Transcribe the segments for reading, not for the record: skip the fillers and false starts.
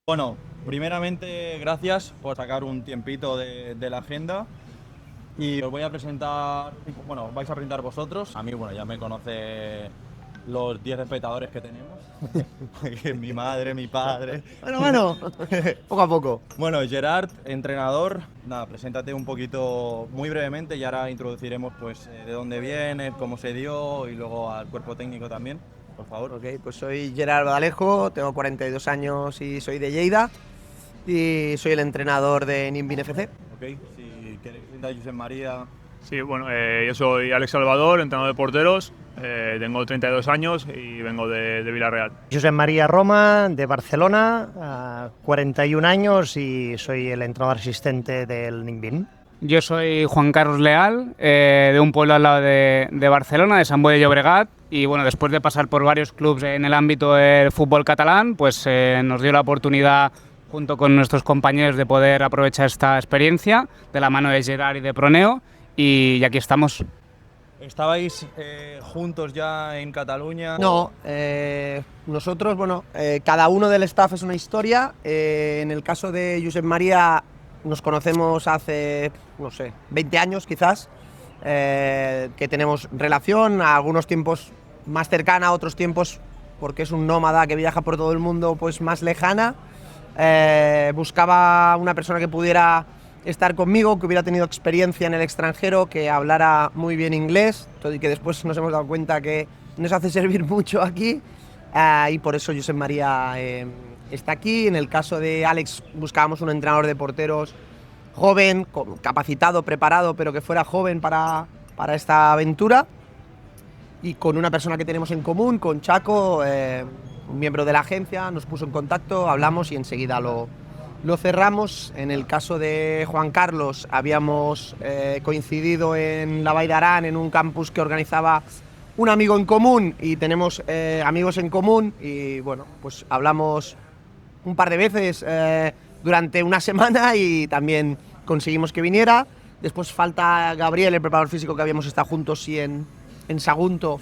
Bueno, primeramente gracias por sacar un tiempito de la agenda y os voy a presentar, bueno, vais a presentar vosotros. A mí, bueno, ya me conoce los 10 espectadores que tenemos, que mi madre, mi padre. Bueno, poco a poco. Bueno, Gerard, entrenador, nada, preséntate un poquito muy brevemente y ahora introduciremos pues de dónde vienes, cómo se dio y luego al cuerpo técnico también, por favor. Ok, pues soy Gerard Badalejo, tengo 42 años y soy de Lleida y soy el entrenador de Nimbin FC. Ok, si queréis presentar a Josep María. Sí, bueno, yo soy Alex Salvador, entrenador de porteros, tengo 32 años y vengo de Villarreal. Josep María Roma, de Barcelona, 41 años y soy el entrenador asistente del Nimbin. Yo soy Juan Carlos Leal, de un pueblo al lado de Barcelona, de Sant Boi de Llobregat, y bueno, después de pasar por varios clubes en el ámbito del fútbol catalán, pues nos dio la oportunidad, junto con nuestros compañeros, de poder aprovechar esta experiencia de la mano de Gerard y de Proneo, y aquí estamos. ¿Estabais juntos ya en Cataluña? No, nosotros, bueno, cada uno del staff es una historia. En el caso de Josep María nos conocemos hace, no sé, 20 años quizás, que tenemos relación, a algunos tiempos más cercana, a otros tiempos, porque es un nómada que viaja por todo el mundo, pues más lejana. Buscaba una persona que pudiera estar conmigo, que hubiera tenido experiencia en el extranjero, que hablara muy bien inglés, y que después nos hemos dado cuenta que nos hace servir mucho aquí, y por eso Josep María está aquí. En el caso de Alex buscábamos un entrenador de porteros joven, capacitado, preparado, pero que fuera joven para esta aventura, y con una persona que tenemos en común, con Chaco, un miembro de la agencia, nos puso en contacto, hablamos y enseguida lo cerramos. En el caso de Juan Carlos, habíamos coincidido en la Vall d'Aran, en un campus que organizaba un amigo en común, y tenemos amigos en común, y bueno, pues hablamos un par de veces durante una semana y también conseguimos que viniera. Después falta Gabriel, el preparador físico, que habíamos estado juntos y en Sagunto,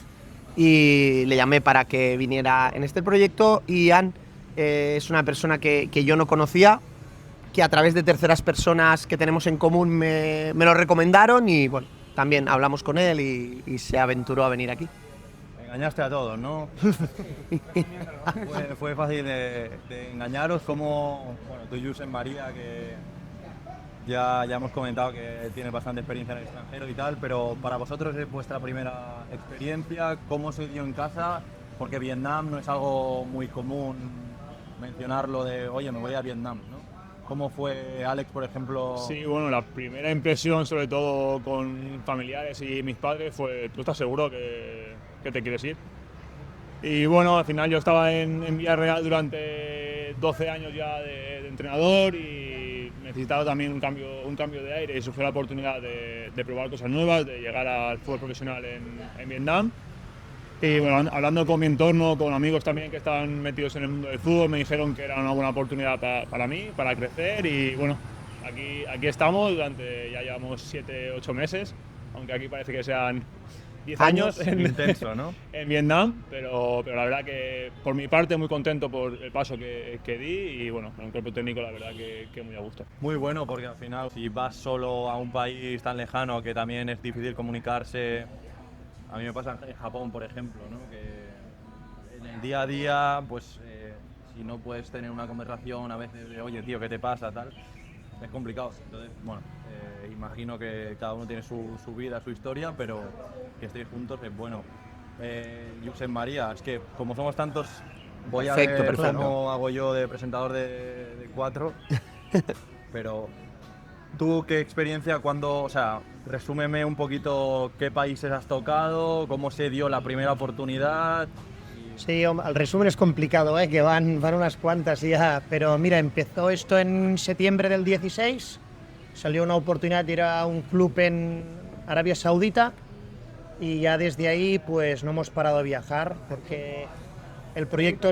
y le llamé para que viniera en este proyecto. Y Ian es una persona que yo no conocía, que a través de terceras personas que tenemos en común me lo recomendaron, y bueno, también hablamos con él y se aventuró a venir aquí. Engañaste a todos, ¿no? fue fácil de engañaros, como bueno, tú, Josep María, que ya hemos comentado que tienes bastante experiencia en el extranjero y tal, pero para vosotros es vuestra primera experiencia. ¿Cómo se dio en casa? Porque Vietnam no es algo muy común mencionarlo de, oye, me voy a Vietnam, ¿no? ¿Cómo fue, Alex, por ejemplo? Sí, bueno, la primera impresión, sobre todo con familiares y mis padres, fue: ¿tú estás seguro que te quieres ir? Y bueno, al final yo estaba en Villarreal durante 12 años ya de entrenador y necesitaba también un cambio de aire, y eso fue la oportunidad de probar cosas nuevas, de llegar al fútbol profesional en Vietnam. Y bueno, hablando con mi entorno, con amigos también que estaban metidos en el mundo del fútbol, me dijeron que era una buena oportunidad para mí, para crecer, y bueno, aquí estamos, ya llevamos 7, 8 meses, aunque aquí parece que sean 10 años Intenso, ¿no? en Vietnam, pero la verdad que por mi parte muy contento por el paso que di, y bueno, con el cuerpo técnico la verdad que muy a gusto. Muy bueno, porque al final si vas solo a un país tan lejano que también es difícil comunicarse. A mí me pasa en Japón, por ejemplo, ¿no? Que en el día a día, pues si no puedes tener una conversación a veces de, oye, tío, ¿qué te pasa? Tal, es complicado. Entonces, bueno, imagino que cada uno tiene su vida, su historia, pero que estéis juntos es bueno. Josep María, es que como somos tantos, voy a ver Perfecto. cómo hago yo de presentador de 4, pero ¿tú qué experiencia o sea, resúmeme un poquito qué países has tocado, cómo se dio la primera oportunidad? Sí, el resumen es complicado, que van unas cuantas ya, pero mira, empezó esto en septiembre del 16, salió una oportunidad de ir a un club en Arabia Saudita, y ya desde ahí pues no hemos parado de viajar, porque el proyecto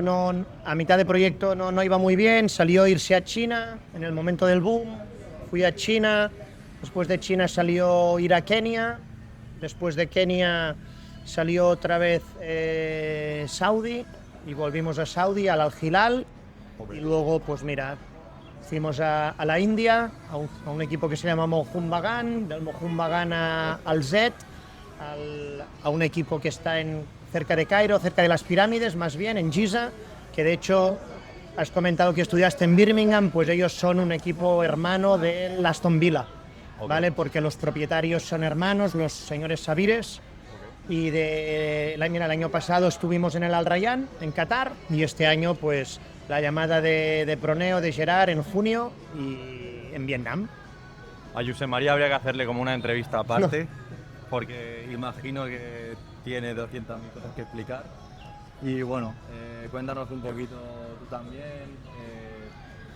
a mitad de proyecto no iba muy bien, salió irse a China en el momento del boom, fui a China, después de China salió ir a Kenia, después de Kenia salió otra vez Saudi, y volvimos a Saudi, al Al Hilal, Y luego, pues mira, fuimos a la India, a un equipo que se llama Mohun Bagan, del Mohun Bagan al Zed, a un equipo que está cerca de Cairo, cerca de las pirámides, más bien, en Giza, que de hecho has comentado que estudiaste en Birmingham, pues ellos son un equipo hermano del Aston Villa, ¿vale? Porque los propietarios son hermanos, los señores Sabires. Y el año pasado estuvimos en el Al Rayyan, en Qatar, y este año pues la llamada de Proneo, de Gerard, en junio, y en Vietnam. A Josep María habría que hacerle como una entrevista aparte, porque imagino que tiene 200.000 cosas que explicar. Y bueno, cuéntanos un poquito tú también,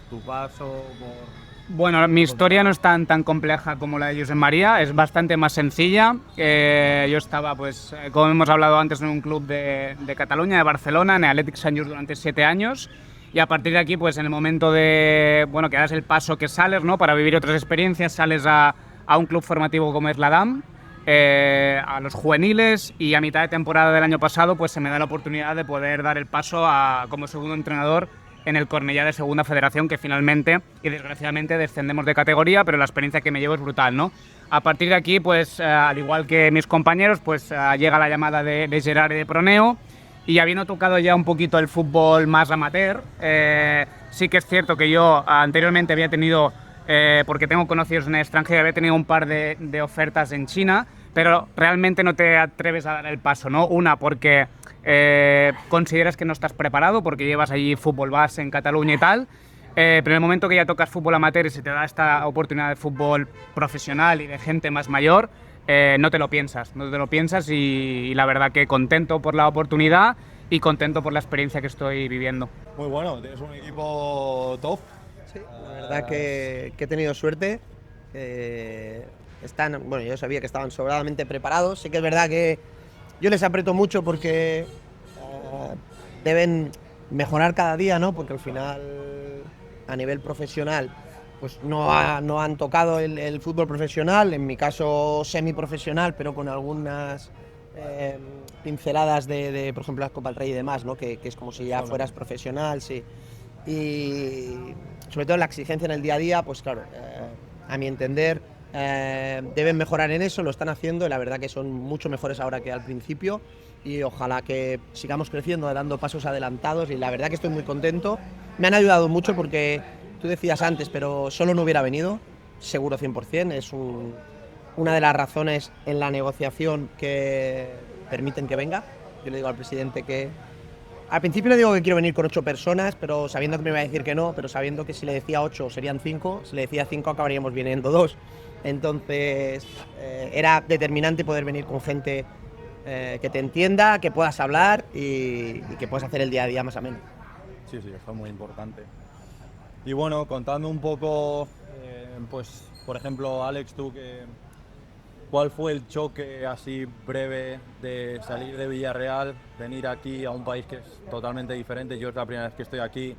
tu paso por... Bueno, mi historia no es tan compleja como la de Josep María, es bastante más sencilla. Yo estaba, pues, como hemos hablado antes, en un club de Cataluña, de Barcelona, en el Athletic Sant Just durante 7 años. Y a partir de aquí, pues en el momento de, bueno, que das el paso que sales, ¿no? Para vivir otras experiencias, sales a un club formativo como es la DAM, a los juveniles, y a mitad de temporada del año pasado, pues se me da la oportunidad de poder dar el paso como segundo entrenador en el Cornellá de Segunda Federación, que finalmente y desgraciadamente descendemos de categoría, pero la experiencia que me llevo es brutal, ¿no? A partir de aquí, pues al igual que mis compañeros, pues llega la llamada de Gerard y de Proneo, y habiendo tocado ya un poquito el fútbol más amateur, sí que es cierto que yo anteriormente había tenido, porque tengo conocidos en el extranjero, había tenido un par de ofertas en China, pero realmente no te atreves a dar el paso, ¿no? Una, porque consideras que no estás preparado, porque llevas allí fútbol base en Cataluña y tal, pero en el momento que ya tocas fútbol amateur y se te da esta oportunidad de fútbol profesional y de gente más mayor, no te lo piensas y la verdad que contento por la oportunidad y contento por la experiencia que estoy viviendo. Muy bueno, tienes un equipo top. Sí, la verdad que he tenido suerte. Bueno, yo sabía que estaban sobradamente preparados. Sí que es verdad que yo les aprieto mucho porque deben mejorar cada día, ¿no? Porque al final, a nivel profesional, pues no han tocado el fútbol profesional, en mi caso semiprofesional, pero con algunas pinceladas de, por ejemplo, las Copa del Rey y demás, ¿no? Que es como si ya fueras profesional, sí. Y sobre todo la exigencia en el día a día, pues claro, a mi entender, deben mejorar en eso, lo están haciendo y la verdad que son mucho mejores ahora que al principio, y ojalá que sigamos creciendo, dando pasos adelantados, y la verdad que estoy muy contento. Me han ayudado mucho porque tú decías antes, pero solo no hubiera venido, seguro 100%, es una de las razones en la negociación que permiten que venga. Yo le digo al presidente que al principio le digo que quiero venir con 8 personas, pero sabiendo que me iba a decir que no, pero sabiendo que si le decía 8 serían 5, si le decía 5 acabaríamos viniendo 2. Entonces era determinante poder venir con gente que te entienda, que puedas hablar y que puedas hacer el día a día más ameno. Sí, eso es muy importante. Y bueno, contando un poco, pues por ejemplo, Alex, tú, ¿cuál fue el choque así breve de salir de Villarreal, venir aquí a un país que es totalmente diferente? Yo es la primera vez que estoy aquí,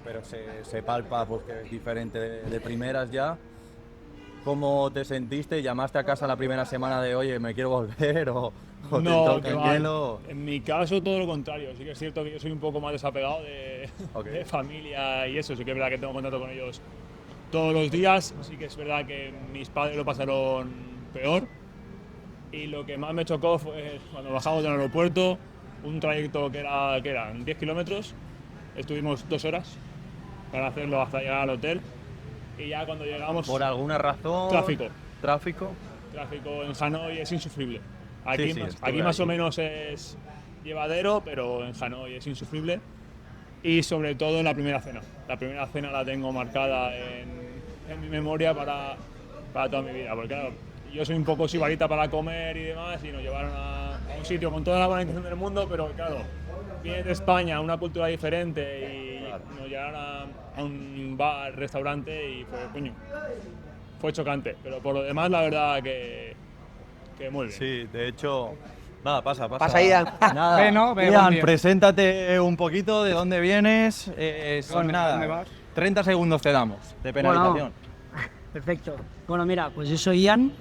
pero se palpa pues, que es diferente de primeras ya. ¿Cómo te sentiste? ¿Llamaste a casa la primera semana de oye, me quiero volver? ¿O no, te toca el hielo? En mi caso todo lo contrario. Sí que es cierto que yo soy un poco más desapegado de familia y eso. Sí que es verdad que tengo contacto con ellos todos los días. Sí que es verdad que mis padres lo pasaron peor. Y lo que más me chocó fue cuando bajamos del aeropuerto, un trayecto que eran 10 kilómetros. Estuvimos 2 horas para hacerlo hasta llegar al hotel. Y ya cuando llegamos... ¿Por alguna razón? ¿Tráfico? Tráfico en Hanoi es insufrible. Aquí más o menos es llevadero, pero en Hanoi es insufrible. Y sobre todo en la primera cena. La primera cena la tengo marcada en mi memoria para toda mi vida. Porque claro, yo soy un poco sibarita para comer y demás, y nos llevaron a un sitio con toda la buena intención del mundo, pero claro, vienes de España, una cultura diferente, y nos llevaron a un bar, restaurante, y fue chocante. Pero por lo demás, la verdad que muy bien. Sí, de hecho... Nada, pasa. Pasa, Ian. Nada. Ian, preséntate un poquito, de dónde vienes. ¿Dónde vas? 30 segundos te damos de penalización. Bueno, perfecto. Bueno, mira, pues yo soy Ian,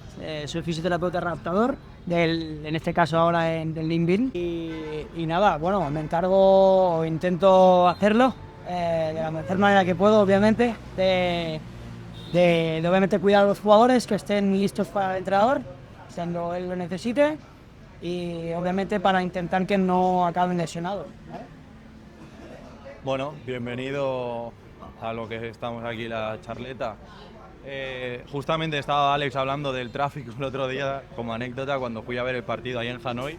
soy fisioterapeuta readaptador, en este caso ahora del Limbin. Y nada, bueno, me encargo o intento hacerlo de la mejor manera que puedo, obviamente, de obviamente cuidar a los jugadores, que estén listos para el entrenador, cuando él lo necesite, y obviamente para intentar que no acaben lesionados, ¿vale? Bueno, bienvenido a lo que estamos aquí, la charleta. Justamente estaba Alex hablando del tráfico el otro día, como anécdota, cuando fui a ver el partido ahí en Hanoi.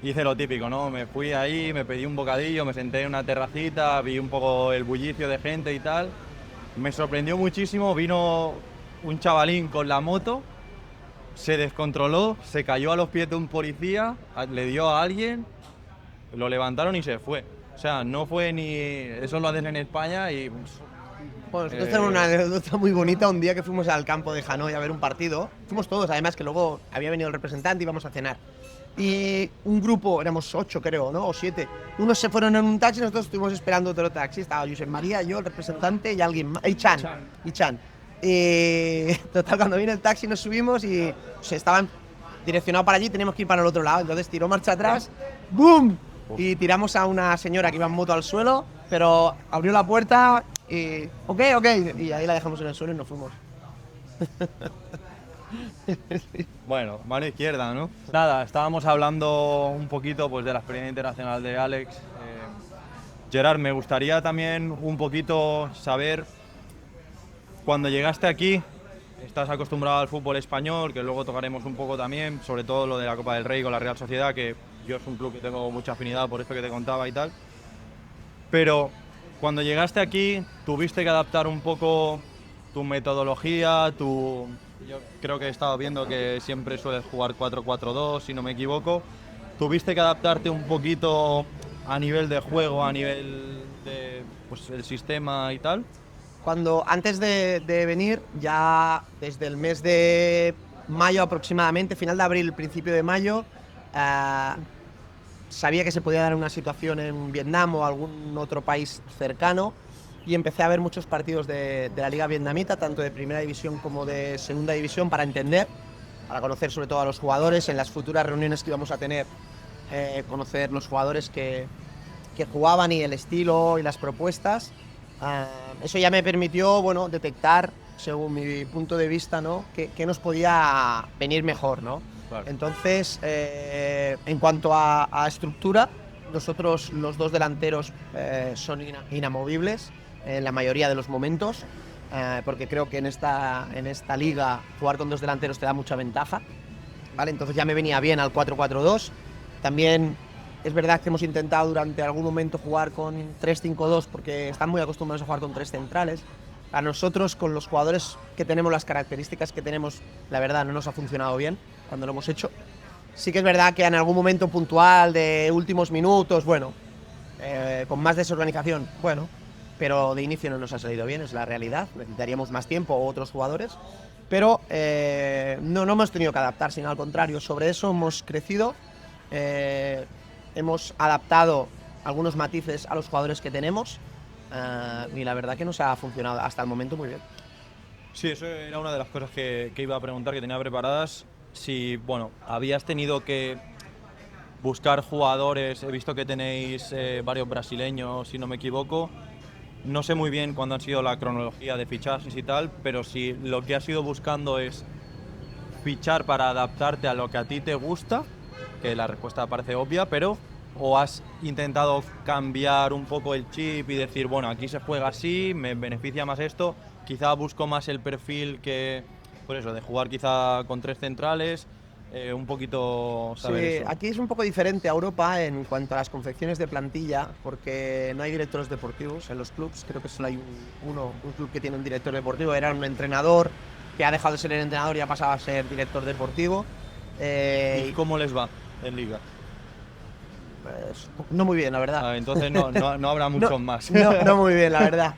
Hice lo típico, ¿no? Me fui ahí, me pedí un bocadillo, me senté en una terracita, vi un poco el bullicio de gente y tal. Me sorprendió muchísimo, vino un chavalín con la moto, se descontroló, se cayó a los pies de un policía, le dio a alguien, lo levantaron y se fue. O sea, no fue ni... Eso lo hacen en España y... Bueno, nosotros tenemos una anécdota muy bonita. Un día que fuimos al campo de Hanoi a ver un partido, fuimos todos, además que luego había venido el representante y íbamos a cenar. Y un grupo, éramos 8 creo, ¿no? O 7. Unos se fueron en un taxi, nosotros estuvimos esperando otro taxi. Estaba Josep María, yo, el representante y alguien más. Y Chan. Y total, cuando vino el taxi nos subimos y se estaban direccionados para allí, teníamos que ir para el otro lado. Entonces tiró marcha atrás, ¡boom! Y tiramos a una señora que iba en moto al suelo, pero abrió la puerta y ok, y ahí la dejamos en el suelo y nos fuimos. Bueno, mano izquierda, ¿no? Nada, estábamos hablando un poquito pues, de la experiencia internacional de Alex. Gerard, me gustaría también un poquito saber, cuando llegaste aquí, estás acostumbrado al fútbol español, que luego tocaremos un poco también, sobre todo lo de la Copa del Rey con la Real Sociedad, que yo es un club que tengo mucha afinidad por esto que te contaba y tal. Pero cuando llegaste aquí, tuviste que adaptar un poco tu metodología, Yo creo que he estado viendo que siempre sueles jugar 4-4-2, si no me equivoco. ¿Tuviste que adaptarte un poquito a nivel de juego, a nivel de pues, el sistema y tal? Antes de venir, ya desde el mes de mayo aproximadamente, final de abril, principio de mayo, sabía que se podía dar una situación en Vietnam o algún otro país cercano y empecé a ver muchos partidos de la liga vietnamita, tanto de primera división como de segunda división, para entender, para conocer sobre todo a los jugadores, en las futuras reuniones que íbamos a tener, conocer los jugadores que jugaban y el estilo y las propuestas. Eso ya me permitió, bueno, detectar, según mi punto de vista, ¿no?, qué nos podía venir mejor, ¿no? Claro. Entonces, en cuanto a estructura, nosotros los dos delanteros son inamovibles en la mayoría de los momentos, porque creo que en esta liga jugar con dos delanteros te da mucha ventaja, ¿vale? Entonces ya me venía bien al 4-4-2. También es verdad que hemos intentado durante algún momento jugar con 3-5-2 porque están muy acostumbrados a jugar con tres centrales. A nosotros, con los jugadores que tenemos, las características que tenemos, la verdad no nos ha funcionado bien cuando lo hemos hecho. Sí que es verdad que en algún momento puntual de últimos minutos, bueno, con más desorganización, bueno, pero de inicio no nos ha salido bien, es la realidad. Necesitaríamos más tiempo o otros jugadores, pero no hemos tenido que adaptar, sino al contrario, sobre eso hemos crecido, hemos adaptado algunos matices a los jugadores que tenemos y la verdad que nos ha funcionado hasta el momento muy bien. Sí, eso era una de las cosas que iba a preguntar, que tenía preparadas. Si, bueno, habías tenido que buscar jugadores, he visto que tenéis varios brasileños, si no me equivoco. No sé muy bien cuándo han sido la cronología de fichajes y tal, pero si lo que has ido buscando es fichar para adaptarte a lo que a ti te gusta, que la respuesta parece obvia, pero o has intentado cambiar un poco el chip y decir, bueno, aquí se juega así, me beneficia más esto, quizá busco más el perfil que, por eso, de jugar quizá con tres centrales, un poquito saber Sí, eso. aquí es un poco diferente a Europa en cuanto a las confecciones de plantilla, porque no hay directores deportivos en los clubs. Creo que solo hay un club que tiene un director deportivo. Era un entrenador que ha dejado de ser el entrenador y ha pasado a ser director deportivo. ¿Y cómo les va en Liga? Pues, no muy bien, la verdad. Entonces no habrá muchos más. No muy bien, la verdad.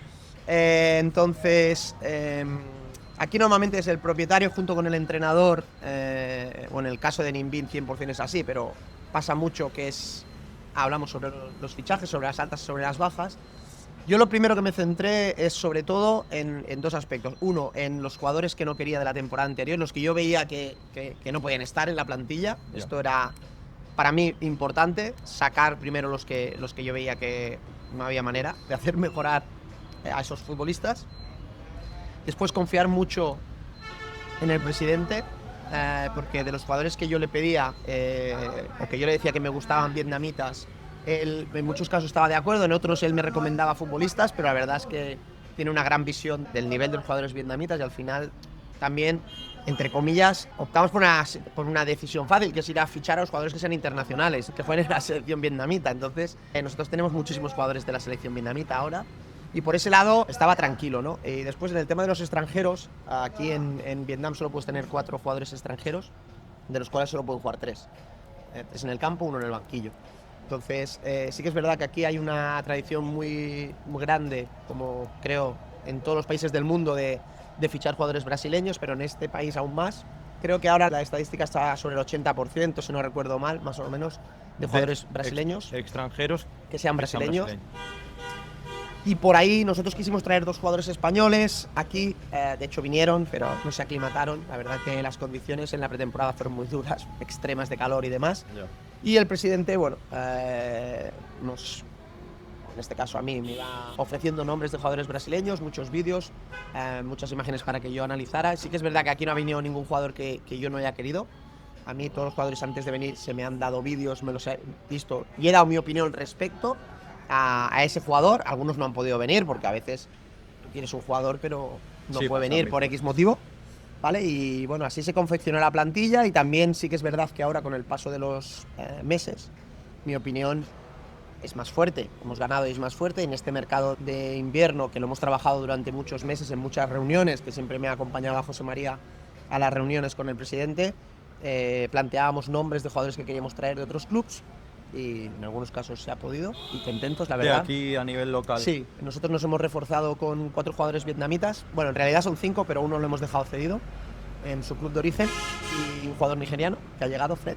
Entonces, aquí normalmente es el propietario junto con el entrenador, o en el caso de Ninh Binh 100% es así, pero pasa mucho que hablamos sobre los fichajes, sobre las altas y sobre las bajas. Yo lo primero que me centré es sobre todo en dos aspectos. Uno, en los jugadores que no quería de la temporada anterior, los que yo veía que no podían estar en la plantilla. Esto era para mí importante, sacar primero los que yo veía que no había manera de hacer mejorar a esos futbolistas. Después confiar mucho en el presidente, porque de los jugadores que yo le pedía o que yo le decía que me gustaban vietnamitas, él en muchos casos estaba de acuerdo, en otros él me recomendaba futbolistas, pero la verdad es que tiene una gran visión del nivel de los jugadores vietnamitas y al final también, entre comillas, optamos por una decisión fácil, que es ir a fichar a los jugadores que sean internacionales, que jueguen en la selección vietnamita. Entonces, nosotros tenemos muchísimos jugadores de la selección vietnamita ahora y por ese lado estaba tranquilo, ¿no? Y después, en el tema de los extranjeros, aquí en Vietnam solo puedes tener 4 jugadores extranjeros, de los cuales solo pueden jugar 3. 3 en el campo, 1 en el banquillo. Entonces, sí que es verdad que aquí hay una tradición muy grande, como creo en todos los países del mundo, de fichar jugadores brasileños, pero en este país aún más. Creo que ahora la estadística está sobre el 80%, si no recuerdo mal, más o menos, de jugadores brasileños. Extranjeros que sean brasileños. Y por ahí nosotros quisimos traer 2 jugadores españoles. Aquí, de hecho, vinieron, pero no se aclimataron. La verdad que las condiciones en la pretemporada fueron muy duras, extremas de calor y demás. Ya. Y el presidente, bueno, en este caso a mí, me iba ofreciendo nombres de jugadores brasileños, muchos vídeos, muchas imágenes para que yo analizara. Sí que es verdad que aquí no ha venido ningún jugador que yo no haya querido. A mí todos los jugadores antes de venir se me han dado vídeos, me los he visto y he dado mi opinión respecto a ese jugador. Algunos no han podido venir porque a veces tú quieres un jugador pero no puede venir por X motivo, ¿vale? Y bueno, así se confeccionó la plantilla y también sí que es verdad que ahora con el paso de los meses, mi opinión es más fuerte, hemos ganado y es más fuerte. En este mercado de invierno, que lo hemos trabajado durante muchos meses en muchas reuniones, que siempre me ha acompañado a José María a las reuniones con el presidente, planteábamos nombres de jugadores que queríamos traer de otros clubes y en algunos casos se ha podido y contentos, la De verdad. aquí a nivel local. Sí, nosotros nos hemos reforzado con 4 jugadores vietnamitas, bueno, en realidad son 5, pero uno lo hemos dejado cedido en su club de origen, y un jugador nigeriano que ha llegado, Fred.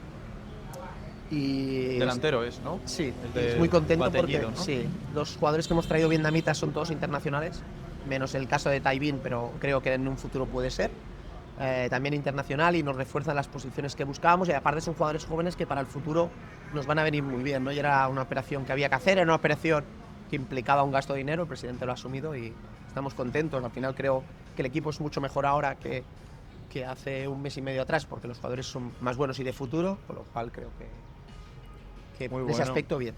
Y Delantero es, ¿no? sí, El de es muy contento Bateñido, porque ¿no? sí, los jugadores que hemos traído vietnamitas son todos internacionales, menos el caso de Tai Binh, pero creo que en un futuro puede ser. También internacional y nos refuerzan las posiciones que buscábamos y aparte son jugadores jóvenes que para el futuro nos van a venir muy bien, ¿no? Y era una operación que había que hacer, era una operación que implicaba un gasto de dinero, el presidente lo ha asumido y estamos contentos. Al final creo que el equipo es mucho mejor ahora que hace un mes y medio atrás porque los jugadores son más buenos y de futuro, por lo cual creo que Muy en ese bueno. aspecto bien.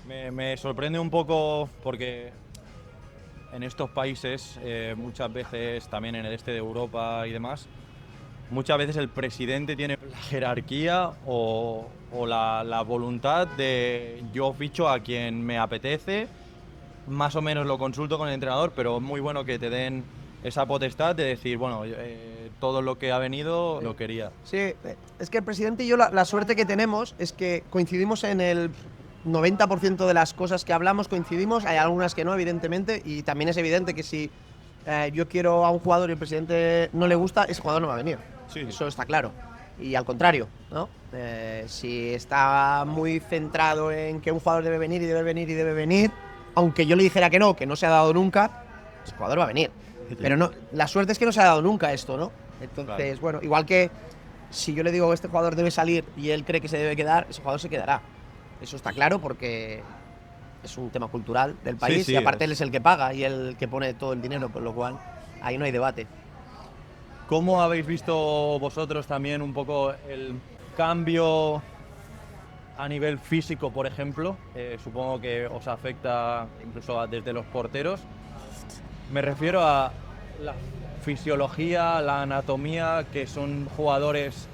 Me sorprende un poco porque en estos países, muchas veces, también en el este de Europa y demás, muchas veces el presidente tiene la jerarquía o la voluntad de yo ficho a quien me apetece, más o menos lo consulto con el entrenador, pero es muy bueno que te den esa potestad de decir, bueno, todo lo que ha venido lo quería. Sí, es que el presidente y yo la suerte que tenemos es que coincidimos en el 90% de las cosas que hablamos, coincidimos, hay algunas que no, evidentemente, y también es evidente que si yo quiero a un jugador y el presidente no le gusta, ese jugador no va a venir. Sí. Eso está claro. Y al contrario, ¿no? Si está muy centrado en que un jugador debe venir y debe venir y debe venir, aunque yo le dijera que no se ha dado nunca, ese jugador va a venir. Pero no, la suerte es que no se ha dado nunca esto, ¿no? Entonces, Claro. bueno, igual que si yo le digo que este jugador debe salir y él cree que se debe quedar, ese jugador se quedará. Eso está claro porque es un tema cultural del país sí, y aparte es. él es el que paga y el que pone todo el dinero, por lo cual ahí no hay debate. ¿Cómo habéis visto vosotros también un poco el cambio a nivel físico, por ejemplo? Supongo que os afecta incluso desde los porteros. Me refiero a la fisiología, la anatomía, que son jugadores,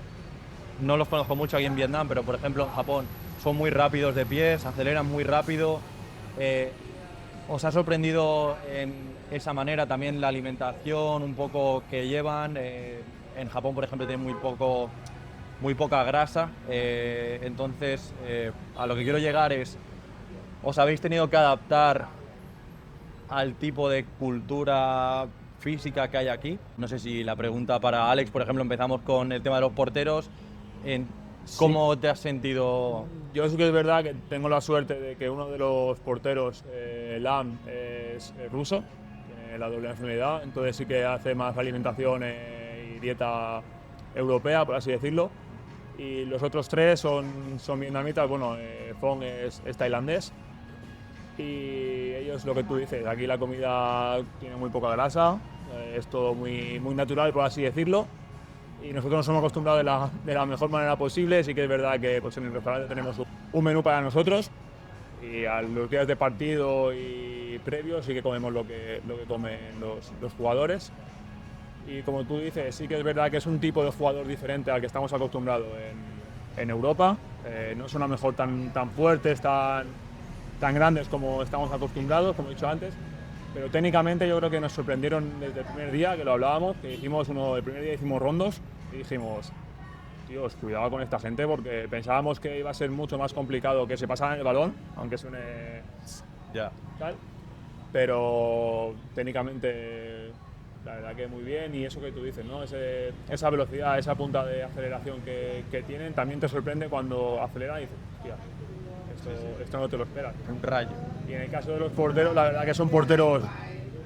no los conozco mucho aquí en Vietnam, pero por ejemplo en Japón son muy rápidos de pies, aceleran muy rápido. ¿Os ha sorprendido en esa manera también la alimentación un poco que llevan? En Japón, por ejemplo, tienen muy poca grasa. Entonces, a lo que quiero llegar es, ¿os habéis tenido que adaptar al tipo de cultura física que hay aquí? No sé si la pregunta para Alex, por ejemplo, empezamos con el tema de los porteros. ¿Cómo te has sentido? Yo sí que es verdad que tengo la suerte de que uno de los porteros, Lam, es ruso, tiene la doble nacionalidad, entonces sí que hace más alimentación y dieta europea, por así decirlo. Y los otros 3 son vietnamitas, bueno, Phong es tailandés. y ellos lo que tú dices, aquí la comida tiene muy poca grasa, es todo muy natural, por así decirlo, y nosotros nos hemos acostumbrado de la mejor manera posible. Sí que es verdad que pues, en el restaurante tenemos un menú para nosotros y a los días de partido y previos sí que comemos lo que comen los jugadores. Y como tú dices, sí que es verdad que es un tipo de jugador diferente al que estamos acostumbrados en Europa. No son a lo mejor tan fuertes, tan grandes como estamos acostumbrados, como he dicho antes, pero técnicamente yo creo que nos sorprendieron desde el primer día, que lo hablábamos, que el primer día hicimos rondos y dijimos, tíos, cuidado con esta gente, porque pensábamos que iba a ser mucho más complicado que se pasaran el balón, aunque suene tal, pero técnicamente la verdad que muy bien. Y eso que tú dices, ¿no? Esa velocidad, esa punta de aceleración que tienen, también te sorprende cuando aceleran y dices, hostia, esto no te lo esperas. Un rayo. Y en el caso de los porteros, la verdad que son porteros,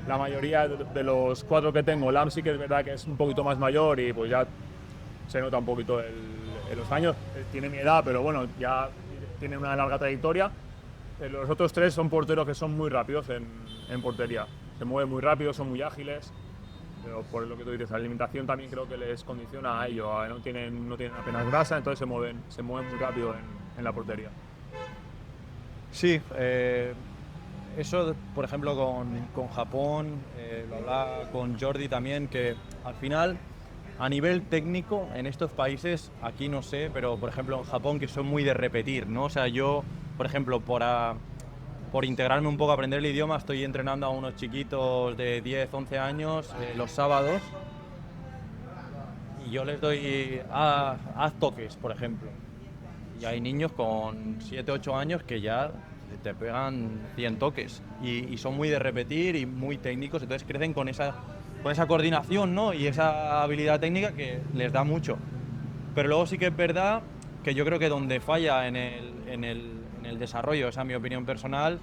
la mayoría de los 4 que tengo. Lam sí que es verdad que es un poquito más mayor y pues ya se nota un poquito en los años. Tiene mi edad, pero bueno, ya tiene una larga trayectoria. Pero los otros 3 son porteros que son muy rápidos en portería. Se mueven muy rápido, son muy ágiles. Pero por lo que tú dices, la alimentación también creo que les condiciona a ello. No tienen apenas grasa, entonces se mueven muy rápido en la portería. Sí, eso, por ejemplo, con Japón, lo hablaba con Jordi también, que al final, a nivel técnico, en estos países, aquí no sé, pero por ejemplo en Japón, que son muy de repetir, ¿no? O sea, yo, por ejemplo, por integrarme un poco, aprender el idioma, estoy entrenando a unos chiquitos de 10, 11 años los sábados, y yo les doy, haz toques, por ejemplo. Y hay niños con 7, 8 años que ya te pegan 100 toques y son muy de repetir y muy técnicos, entonces crecen con esa coordinación, ¿no? Y esa habilidad técnica que les da mucho. Pero luego sí que es verdad que yo creo que donde falla en el desarrollo, esa es mi opinión personal,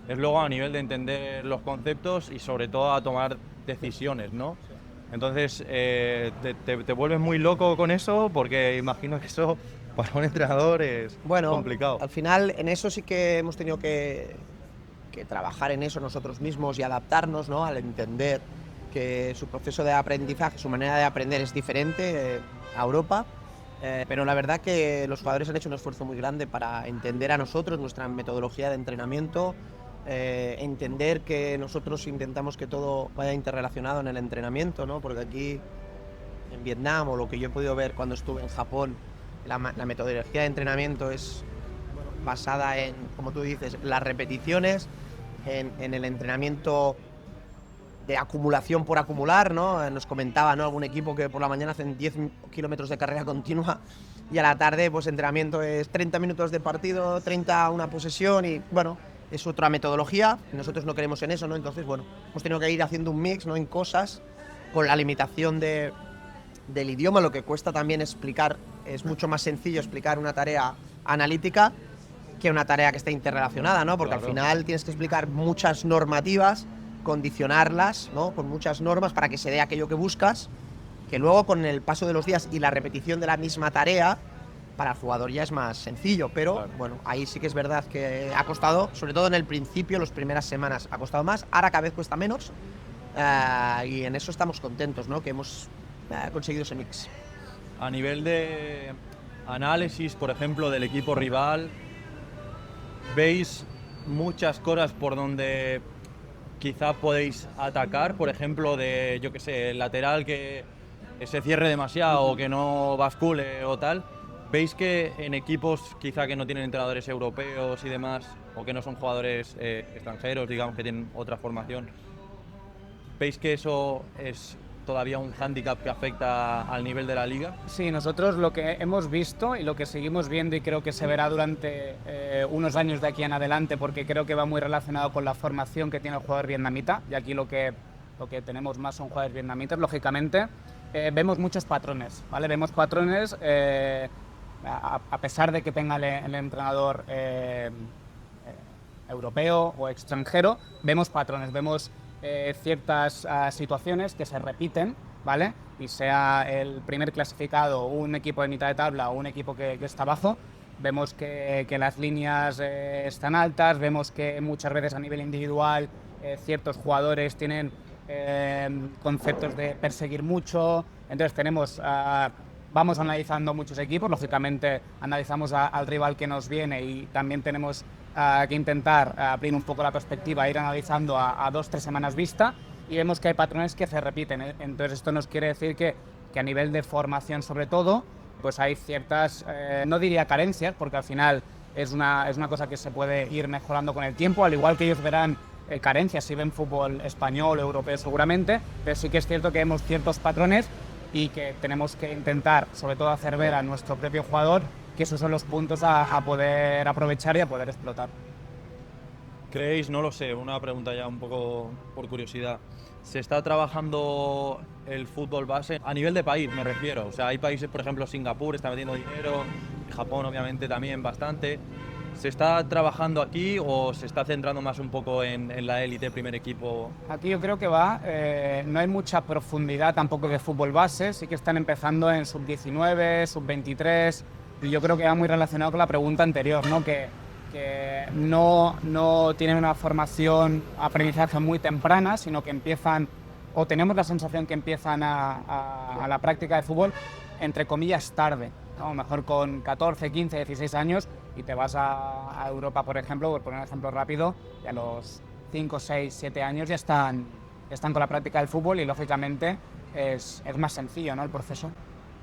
es luego a nivel de entender los conceptos y sobre todo a tomar decisiones, ¿no? Entonces te vuelves muy loco con eso, porque imagino que eso para un entrenador es complicado. Al final en eso sí que hemos tenido que trabajar en eso nosotros mismos y adaptarnos, ¿no? Al entender que su proceso de aprendizaje, su manera de aprender es diferente a Europa, pero la verdad que los jugadores han hecho un esfuerzo muy grande para entender a nosotros, nuestra metodología de entrenamiento, entender que nosotros intentamos que todo vaya interrelacionado en el entrenamiento, ¿no? Porque aquí en Vietnam, o lo que yo he podido ver cuando estuve en Japón, la metodología de entrenamiento es basada en, como tú dices, las repeticiones, en el entrenamiento de acumulación por acumular, ¿no? Nos comentaba, ¿no? Algún equipo que por la mañana hacen 10 kilómetros de carrera continua y a la tarde pues entrenamiento es 30 minutos de partido, 30 una posesión, y bueno, es otra metodología. Nosotros no queremos en eso, ¿no? Entonces, bueno, hemos tenido que ir haciendo un mix, ¿no? En cosas, con la limitación del idioma, lo que cuesta también explicar. Es mucho más sencillo explicar una tarea analítica que una tarea que esté interrelacionada, ¿no? Porque al final tienes que explicar muchas normativas, condicionarlas, ¿no? Con muchas normas para que se dé aquello que buscas, que luego con el paso de los días y la repetición de la misma tarea, para el jugador ya es más sencillo. Pero bueno, ahí sí que es verdad que ha costado, sobre todo en el principio, las primeras semanas, ha costado más. Ahora cada vez cuesta menos, y en eso estamos contentos, ¿no? Que hemos conseguido ese mix. A nivel de análisis, por ejemplo, del equipo rival, ¿veis muchas cosas por donde quizá podéis atacar? Por ejemplo, de, yo qué sé, el lateral que se cierre demasiado o que no bascule o tal. ¿Veis que en equipos quizá que no tienen entrenadores europeos y demás, o que no son jugadores extranjeros, digamos, que tienen otra formación, veis que eso es todavía un hándicap que afecta al nivel de la liga? Sí, nosotros lo que hemos visto y lo que seguimos viendo, y creo que se verá durante unos años de aquí en adelante, porque creo que va muy relacionado con la formación que tiene el jugador vietnamita, y aquí lo que tenemos más son jugadores vietnamitas, lógicamente. Vemos muchos patrones, ¿vale? Vemos patrones, a pesar de que tenga el entrenador europeo o extranjero, vemos patrones, vemos ciertas situaciones que se repiten, ¿vale? Y sea el primer clasificado, un equipo de mitad de tabla o un equipo que está abajo, vemos que las líneas están altas, vemos que muchas veces a nivel individual ciertos jugadores tienen conceptos de perseguir mucho, entonces vamos analizando muchos equipos, lógicamente analizamos al rival que nos viene y también tenemos que intentar abrir un poco la perspectiva, ir analizando a 2-3 semanas vista y vemos que hay patrones que se repiten, entonces esto nos quiere decir que a nivel de formación sobre todo, pues hay ciertas, no diría carencias, porque al final es una cosa que se puede ir mejorando con el tiempo, al igual que ellos verán carencias si ven fútbol español o europeo seguramente, pero sí que es cierto que vemos ciertos patrones y que tenemos que intentar, sobre todo, hacer ver a nuestro propio jugador que esos son los puntos a poder aprovechar y a poder explotar. ¿Creéis, no lo sé, una pregunta ya un poco por curiosidad, se está trabajando el fútbol base a nivel de país, me refiero? O sea, hay países, por ejemplo, Singapur está metiendo dinero, Japón obviamente también bastante. ¿Se está trabajando aquí o se está centrando más un poco en la élite, primer equipo? Aquí yo creo que no hay mucha profundidad tampoco de fútbol base, sí que están empezando en sub-19, sub-23, y yo creo que va muy relacionado con la pregunta anterior, ¿no? Que no tienen una formación, aprendizaje muy temprana, sino que empiezan, o tenemos la sensación que empiezan a la práctica de fútbol, entre comillas, tarde, ¿no? Mejor con 14, 15, 16 años, y te vas a Europa, por ejemplo, por poner un ejemplo rápido, y a los 5, 6, 7 años ya están con la práctica del fútbol y, lógicamente, es más sencillo, ¿no?, el proceso.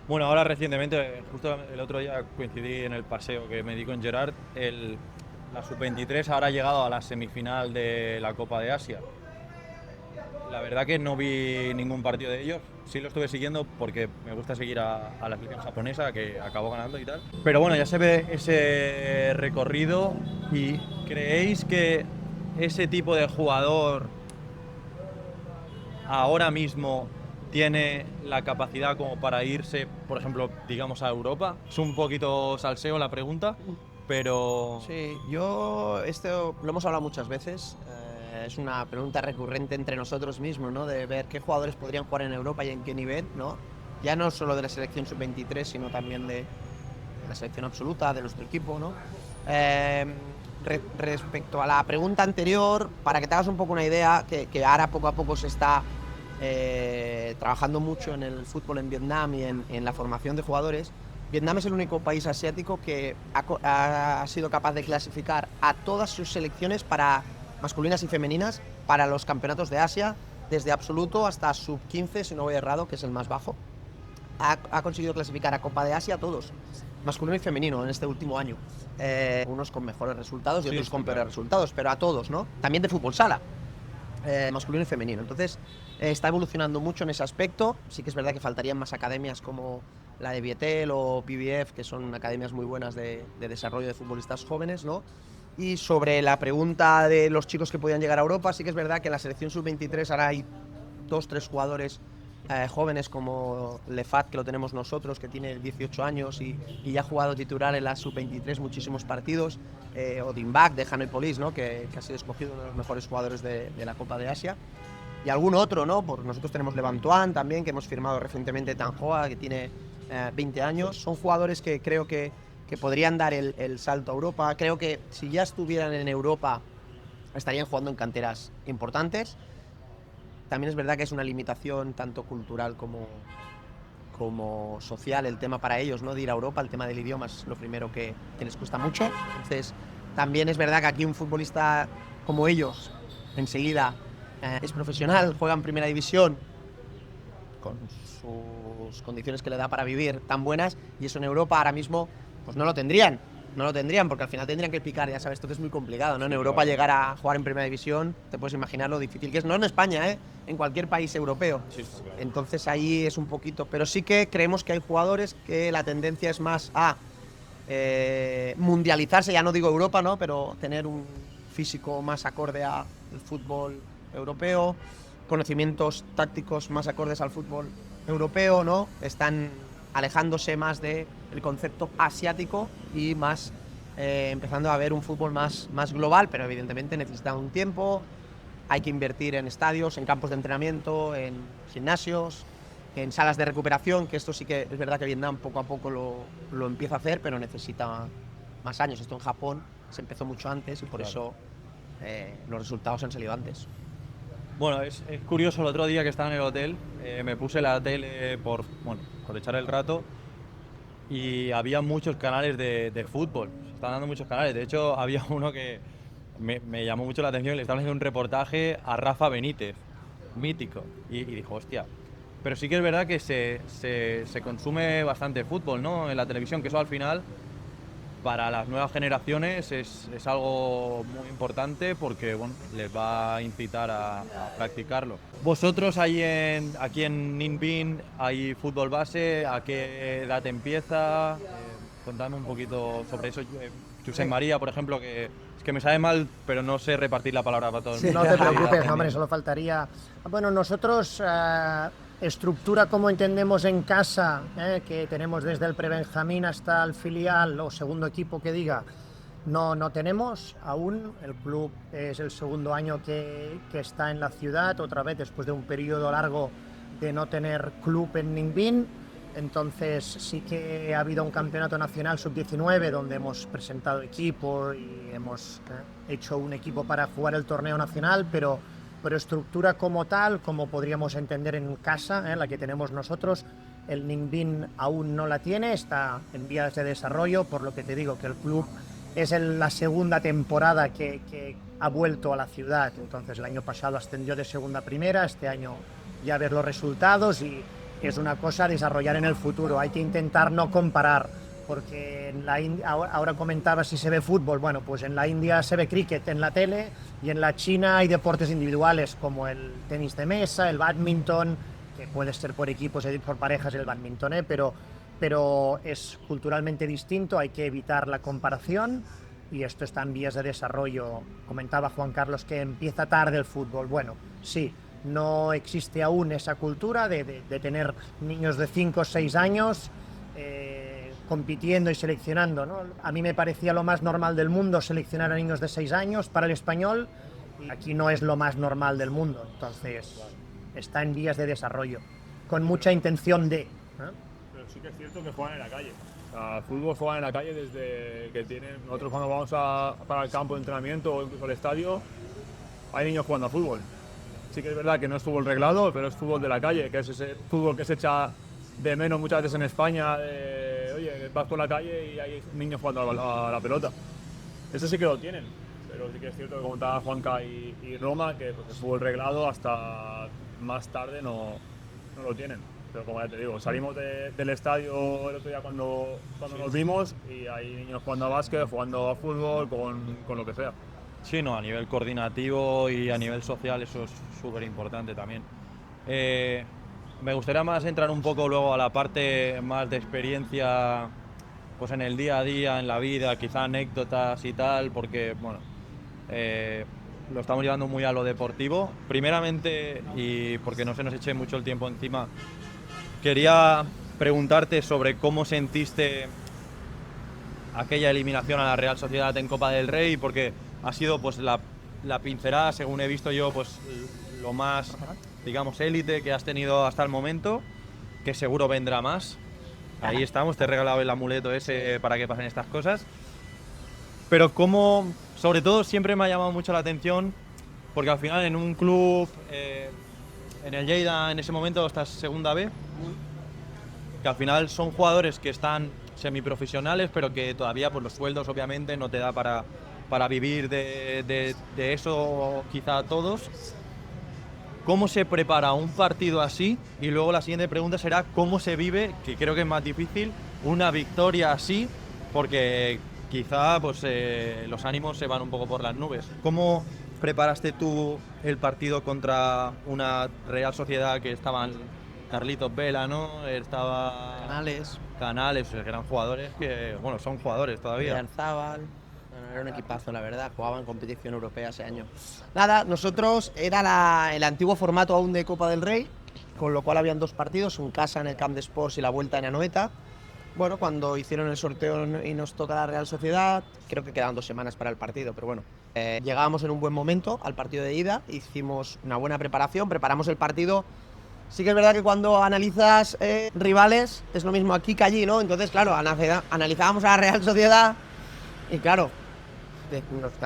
Bueno, ahora recientemente, justo el otro día coincidí en el paseo que me di con Gerard, la sub-23 ahora ha llegado a la semifinal de la Copa de Asia. La verdad que no vi ningún partido de ellos, sí lo estuve siguiendo porque me gusta seguir a la selección japonesa que acabó ganando y tal. Pero bueno, ya se ve ese recorrido. ¿Y creéis que ese tipo de jugador ahora mismo tiene la capacidad como para irse, por ejemplo, digamos a Europa? Es un poquito salseo la pregunta, pero... Sí, esto lo hemos hablado muchas veces. Es una pregunta recurrente entre nosotros mismos, ¿no? De ver qué jugadores podrían jugar en Europa y en qué nivel, ¿no? Ya no solo de la selección sub-23, sino también de la selección absoluta, de nuestro equipo, ¿no? Respecto a la pregunta anterior, para que te hagas un poco una idea, que ahora poco a poco se está trabajando mucho en el fútbol en Vietnam y en la formación de jugadores. Vietnam es el único país asiático que ha sido capaz de clasificar a todas sus selecciones masculinas y femeninas para los campeonatos de Asia, desde absoluto hasta sub-15, si no voy errado, que es el más bajo. Ha conseguido clasificar a Copa de Asia a todos, masculino y femenino, en este último año. Unos con mejores resultados y otros con peores resultados, pero a todos, ¿no? También de fútbol sala, masculino y femenino. Entonces, está evolucionando mucho en ese aspecto. Sí que es verdad que faltarían más academias como la de Vietel o PBF, que son academias muy buenas de desarrollo de futbolistas jóvenes, ¿no? Y sobre la pregunta de los chicos que podían llegar a Europa, sí que es verdad que en la selección sub-23 ahora hay 2-3 jugadores jóvenes como Lefat, que lo tenemos nosotros, que tiene 18 años y ya ha jugado titular en la sub-23 muchísimos partidos, o Dimbak de Hanoi Police, ¿no? que ha sido escogido uno de los mejores jugadores de la Copa de Asia. Y algún otro, ¿no? Nosotros tenemos Levantoine también, que hemos firmado recientemente, Tanjoa, que tiene 20 años. Son jugadores que creo que podrían dar el salto a Europa. Creo que si ya estuvieran en Europa estarían jugando en canteras importantes. También es verdad que es una limitación tanto cultural como social el tema para ellos, ¿no? De ir a Europa. El tema del idioma es lo primero que les cuesta mucho. Entonces, también es verdad que aquí un futbolista como ellos enseguida es profesional, juega en primera división con sus condiciones que le da para vivir tan buenas, y eso en Europa ahora mismo pues no lo tendrían, porque al final tendrían que picar, ya sabes, esto que es muy complicado, ¿no? En Europa llegar a jugar en primera división, te puedes imaginar lo difícil que es, no en España, en cualquier país europeo. Sí, claro. Entonces ahí es un poquito, pero sí que creemos que hay jugadores que la tendencia es más a mundializarse, ya no digo Europa, ¿no? Pero tener un físico más acorde al fútbol europeo, conocimientos tácticos más acordes al fútbol europeo, ¿no? Están alejándose más del concepto asiático y más empezando a ver un fútbol más global, pero evidentemente necesita un tiempo. Hay que invertir en estadios, en campos de entrenamiento, en gimnasios, en salas de recuperación, que esto sí que es verdad que Vietnam poco a poco lo empieza a hacer, pero necesita más años. Esto en Japón se empezó mucho antes y por eso los resultados han salido antes. Bueno, es curioso, el otro día que estaba en el hotel, me puse la tele por echar el rato y había muchos canales de fútbol, se estaban dando muchos canales. De hecho, había uno que me llamó mucho la atención, le estaban haciendo un reportaje a Rafa Benítez, mítico, y dijo, hostia. Pero sí que es verdad que se consume bastante fútbol, ¿no? En la televisión, que eso al final, para las nuevas generaciones es algo muy importante porque bueno, les va a incitar a practicarlo. ¿Vosotros aquí en Ninh hay fútbol base? ¿A qué edad empieza? Contadme un poquito sobre eso. Josep María, por ejemplo, que es que me sabe mal, pero no sé repartir la palabra para todo el mundo. No te preocupes, hombre, solo faltaría. Bueno, nosotros, estructura como entendemos en casa, que tenemos desde el prebenjamín hasta el filial o segundo equipo que diga, no tenemos aún. El club es el segundo año que está en la ciudad, otra vez después de un periodo largo de no tener club en Ninh. Entonces sí que ha habido un campeonato nacional sub-19 donde hemos presentado equipo y hemos hecho un equipo para jugar el torneo nacional, pero estructura como tal, como podríamos entender en casa, la que tenemos nosotros, el Ninh aún no la tiene, está en vías de desarrollo, por lo que te digo que el club es la segunda temporada que ha vuelto a la ciudad. Entonces el año pasado ascendió de segunda a primera, este año ya ver los resultados y es una cosa a desarrollar en el futuro. Hay que intentar no comparar, porque ahora comentaba si se ve fútbol. Bueno, pues en la India se ve cricket en la tele y en la China hay deportes individuales como el tenis de mesa, el bádminton, que puede ser por equipos y por parejas el bádminton, pero es culturalmente distinto, hay que evitar la comparación y esto está en vías de desarrollo. Comentaba Juan Carlos que empieza tarde el fútbol. Bueno, sí, no existe aún esa cultura de tener niños de 5 o 6 años compitiendo y seleccionando, ¿no? A mí me parecía lo más normal del mundo seleccionar a niños de 6 años para el español y aquí no es lo más normal del mundo, entonces está en vías de desarrollo, con mucha intención de... Pero sí que es cierto que juegan en la calle. O sea, fútbol juegan en la calle desde que tienen... Nosotros cuando vamos para el campo de entrenamiento o incluso al estadio, hay niños jugando a fútbol. Sí que es verdad que no es fútbol reglado, pero es fútbol de la calle, que es ese fútbol que se echa de menos muchas veces en España, oye, vas por la calle y hay niños jugando a la pelota. Eso sí que lo tienen, pero sí que es cierto que como estaba Juanca y Roma, que pues, el fútbol reglado hasta más tarde no lo tienen. Pero como ya te digo, salimos del estadio el otro día cuando nos vimos y hay niños jugando a básquet, jugando a fútbol, con lo que sea. Sí, no, a nivel coordinativo y a nivel social eso es súper importante también. Me gustaría más entrar un poco luego a la parte más de experiencia pues en el día a día, en la vida, quizá anécdotas y tal, porque bueno, lo estamos llevando muy a lo deportivo. Primeramente, y porque no se nos eche mucho el tiempo encima, quería preguntarte sobre cómo sentiste aquella eliminación a la Real Sociedad en Copa del Rey, porque ha sido pues la pincelada, según he visto yo, pues lo más, digamos, élite que has tenido hasta el momento, que seguro vendrá más. Ahí estamos, te he regalado el amuleto ese para que pasen estas cosas. Pero como, sobre todo, siempre me ha llamado mucho la atención, porque al final en un club, en el Lleida en ese momento, estás segunda B, que al final son jugadores que están semiprofesionales, pero que todavía pues los sueldos obviamente no te da para vivir de eso quizá todos. ¿Cómo se prepara un partido así? Y luego la siguiente pregunta será ¿cómo se vive, que creo que es más difícil, una victoria así? Porque quizá pues, los ánimos se van un poco por las nubes. ¿Cómo preparaste tú el partido contra una Real Sociedad que estaban Carlitos Vela, ¿no? Estaba Canales, que eran jugadores que, bueno, son jugadores todavía. Zabal. Era un equipazo, la verdad, jugaba en competición europea ese año. Nada, nosotros era el antiguo formato aún de Copa del Rey, con lo cual habían 2 partidos, un casa en el Camp de Sports y la vuelta en Anoeta. Bueno, cuando hicieron el sorteo y nos toca la Real Sociedad, creo que quedaban 2 semanas para el partido, pero bueno, llegábamos en un buen momento al partido de ida, hicimos una buena preparación, preparamos el partido. Sí que es verdad que cuando analizas rivales es lo mismo aquí que allí, ¿no? Entonces, claro, analizábamos a la Real Sociedad Y claro,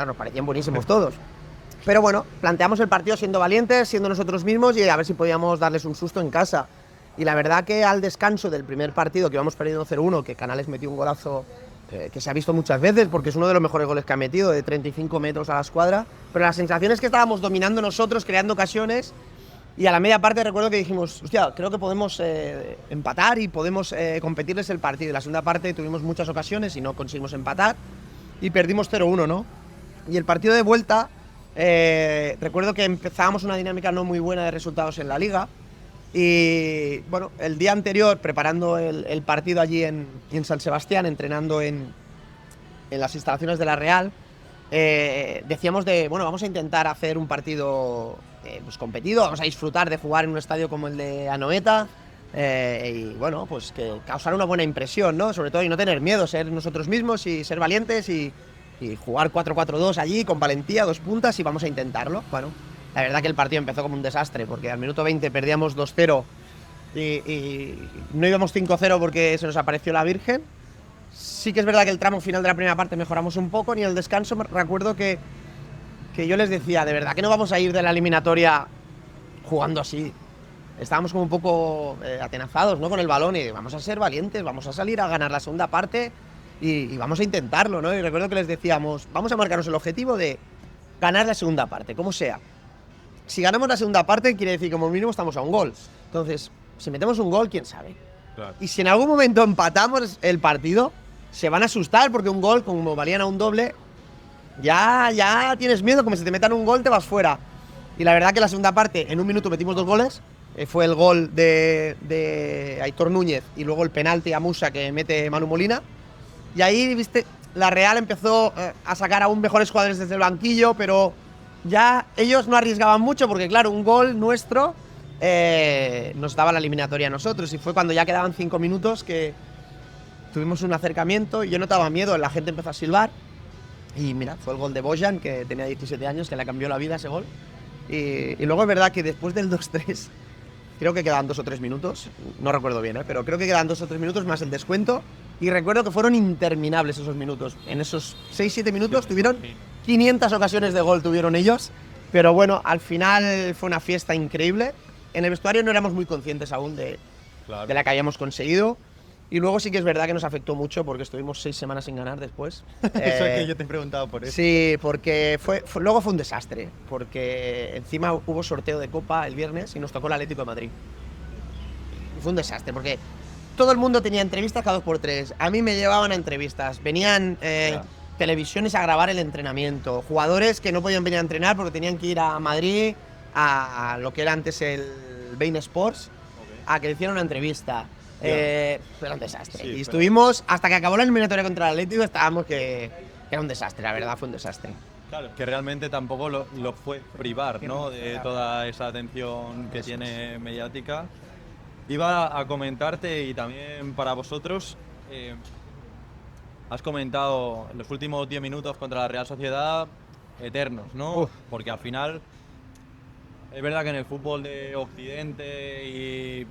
nos parecían buenísimos todos. Pero bueno, planteamos el partido siendo valientes, siendo nosotros mismos y a ver si podíamos darles un susto en casa. Y la verdad que al descanso del primer partido, que íbamos perdiendo 0-1, que Canales metió un golazo que se ha visto muchas veces, porque es uno de los mejores goles que ha metido, de 35 metros a la escuadra, pero la sensación es que estábamos dominando nosotros, creando ocasiones, y a la media parte recuerdo que dijimos, hostia, creo que podemos empatar y podemos competirles el partido. En la segunda parte tuvimos muchas ocasiones y no conseguimos empatar, y perdimos 0-1, ¿no? Y el partido de vuelta, recuerdo que empezábamos una dinámica no muy buena de resultados en la Liga, y bueno, el día anterior, preparando el partido allí en San Sebastián, entrenando en las instalaciones de la Real, decíamos bueno, vamos a intentar hacer un partido pues competido, vamos a disfrutar de jugar en un estadio como el de Anoeta, y bueno, pues que causar una buena impresión, ¿no? Sobre todo y no tener miedo, ser nosotros mismos y ser valientes y jugar 4-4-2 allí con valentía, 2 puntas y vamos a intentarlo. Bueno, la verdad que el partido empezó como un desastre, porque al minuto 20 perdíamos 2-0 y no íbamos 5-0 porque se nos apareció la Virgen. Sí que es verdad que el tramo final de la primera parte mejoramos un poco, ni el descanso recuerdo que yo les decía, de verdad que no vamos a ir de la eliminatoria jugando así. Estábamos como un poco atenazados, ¿no? Con el balón y vamos a ser valientes, vamos a salir a ganar la segunda parte y vamos a intentarlo, ¿no? Y recuerdo que les decíamos, vamos a marcarnos el objetivo de ganar la segunda parte, como sea. Si ganamos la segunda parte, quiere decir que como mínimo estamos a un gol. Entonces, si metemos un gol, quién sabe. Claro. Y si en algún momento empatamos el partido, se van a asustar porque un gol, como valían a un doble, ya tienes miedo, como si te metan un gol te vas fuera. Y la verdad que la segunda parte, en un minuto metimos 2 goles. Fue el gol de Aitor Núñez y luego el penalti a Musa que mete Manu Molina. Y ahí, viste, la Real empezó a sacar aún mejores jugadores desde el banquillo, pero ya ellos no arriesgaban mucho porque, claro, un gol nuestro nos daba la eliminatoria a nosotros. Y fue cuando ya quedaban 5 minutos que tuvimos un acercamiento y yo notaba miedo, la gente empezó a silbar. Y mira, fue el gol de Bojan, que tenía 17 años, que le cambió la vida ese gol. Y luego es verdad que después del 2-3, creo que quedaban 2 o 3 minutos, no recuerdo bien, pero creo que quedaban 2 o 3 minutos más el descuento. Y recuerdo que fueron interminables esos minutos. En esos 6-7 minutos tuvieron 500 ocasiones de gol, tuvieron ellos. Pero bueno, al final fue una fiesta increíble. En el vestuario no éramos muy conscientes aún de la que habíamos conseguido. Y luego sí que es verdad que nos afectó mucho porque estuvimos 6 semanas sin ganar después. Eso es que yo te he preguntado por eso. Sí, porque luego fue un desastre. Porque encima hubo sorteo de Copa el viernes y nos tocó el Atlético de Madrid. Y fue un desastre porque todo el mundo tenía entrevistas cada 2x3. A mí me llevaban a entrevistas. Venían televisiones a grabar el entrenamiento. Jugadores que no podían venir a entrenar porque tenían que ir a Madrid, a lo que era antes el Bein Sports, a que le hicieran una entrevista. Era un desastre. Sí, y estuvimos, hasta que acabó la eliminatoria contra el Atlético, estábamos que era un desastre, la verdad, fue un desastre. Claro, que realmente tampoco lo fue privar, ¿no? De toda esa atención que tiene mediática. Iba a comentarte, y también para vosotros, has comentado en los últimos 10 minutos contra la Real Sociedad, eternos, ¿no? Porque al final, es verdad que en el fútbol de Occidente y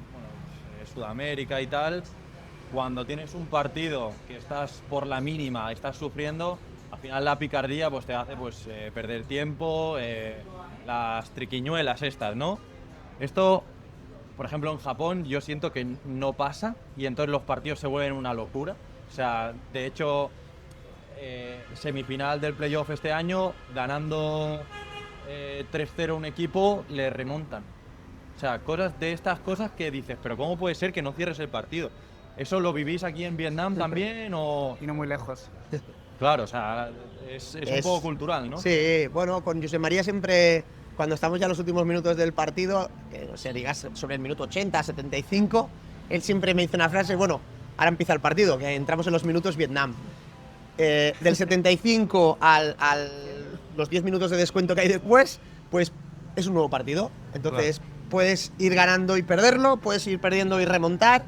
Sudamérica y tal, cuando tienes un partido que estás por la mínima, estás sufriendo, al final la picardía pues te hace perder tiempo, las triquiñuelas estas, ¿no? Esto, por ejemplo, en Japón yo siento que no pasa y entonces los partidos se vuelven una locura. O sea, de hecho, semifinal del playoff este año, ganando 3-0 un equipo, le remontan. O sea, cosas de estas cosas que dices, pero ¿cómo puede ser que no cierres el partido? ¿Eso lo vivís aquí en Vietnam también o...? Y no muy lejos. Claro, o sea, es un poco cultural, ¿no? Sí, bueno, con José María siempre, cuando estamos ya en los últimos minutos del partido, que no sé, digas sobre el minuto 80, 75, él siempre me dice una frase, bueno, ahora empieza el partido, que entramos en los minutos Vietnam. Del 75 los 10 minutos de descuento que hay después, pues es un nuevo partido. Entonces, puedes ir ganando y perderlo, puedes ir perdiendo y remontar.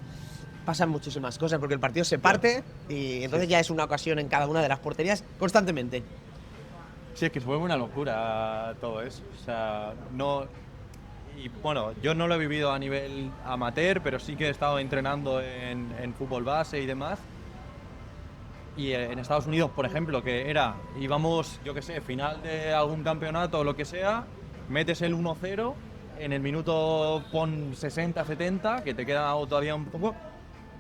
Pasan muchísimas cosas porque el partido se parte y entonces ya es una ocasión en cada una de las porterías constantemente. Sí, es que se vuelve una locura todo eso. O sea, no... Y bueno, yo no lo he vivido a nivel amateur, pero sí que he estado entrenando en fútbol base y demás. Y en Estados Unidos, por ejemplo, que íbamos, yo qué sé, final de algún campeonato o lo que sea, metes el 1-0, en el minuto pon 60, 70, que te queda todavía un poco,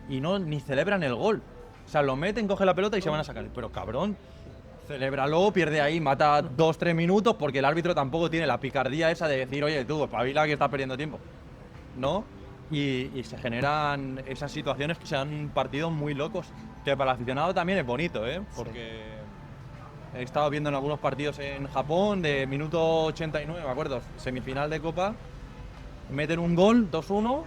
y ni celebran el gol. O sea, lo meten, coge la pelota y se van a sacar. Pero cabrón, celébralo, pierde ahí, mata 2-3 minutos, porque el árbitro tampoco tiene la picardía esa de decir, oye, tú, espabila que estás perdiendo tiempo. ¿No? Y se generan esas situaciones que sean partidos muy locos, que para el aficionado también es bonito, ¿eh? Porque he estado viendo en algunos partidos en Japón de minuto 89, me acuerdo, semifinal de Copa, meten un gol, 2-1,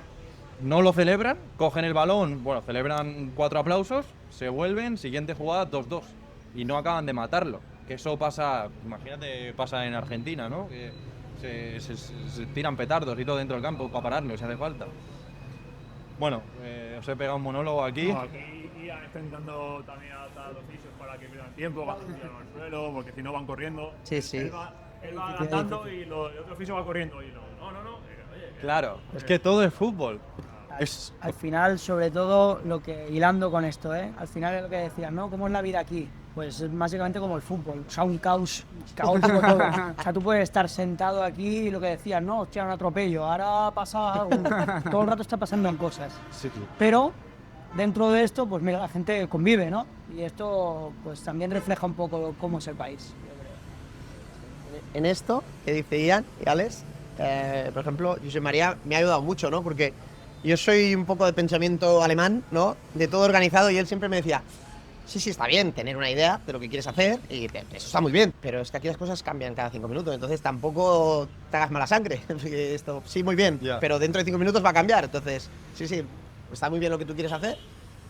no lo celebran, cogen el balón, bueno, celebran 4 aplausos, se vuelven, siguiente jugada, 2-2, y no acaban de matarlo. Que eso pasa, imagínate, pasa en Argentina, ¿no? Que se tiran petardos y todo dentro del campo para pararlo si hace falta. Bueno, os he pegado un monólogo aquí. No, aquí Ian está intentando también adaptar los fisios para que pierdan tiempo, cuando se tiran al suelo, porque si no van corriendo. Sí, sí. Él va adaptando y el otro fisio va corriendo. Y no. Oye, Claro, es que todo es fútbol. Al final, sobre todo, hilando con esto, al final es lo que decías, ¿no? ¿Cómo es la vida aquí? Pues es básicamente como el fútbol, o sea, un caos, caótico todo. O sea, tú puedes estar sentado aquí y lo que decías, no, hostia, un atropello, ahora pasa algo, todo el rato está pasando en cosas. Sí, tío. Pero dentro de esto, pues mira, la gente convive, ¿no? Y esto, pues también refleja un poco cómo es el país, yo creo. En esto que dice Ian y Alex, por ejemplo, José María me ha ayudado mucho, ¿no? Porque yo soy un poco de pensamiento alemán, ¿no? De todo organizado, y él siempre me decía, sí, está bien tener una idea de lo que quieres hacer y eso está muy bien, pero es que aquí las cosas cambian cada 5 minutos, entonces tampoco te hagas mala sangre. Esto sí, muy bien, pero dentro de 5 minutos va a cambiar, entonces sí, está muy bien lo que tú quieres hacer,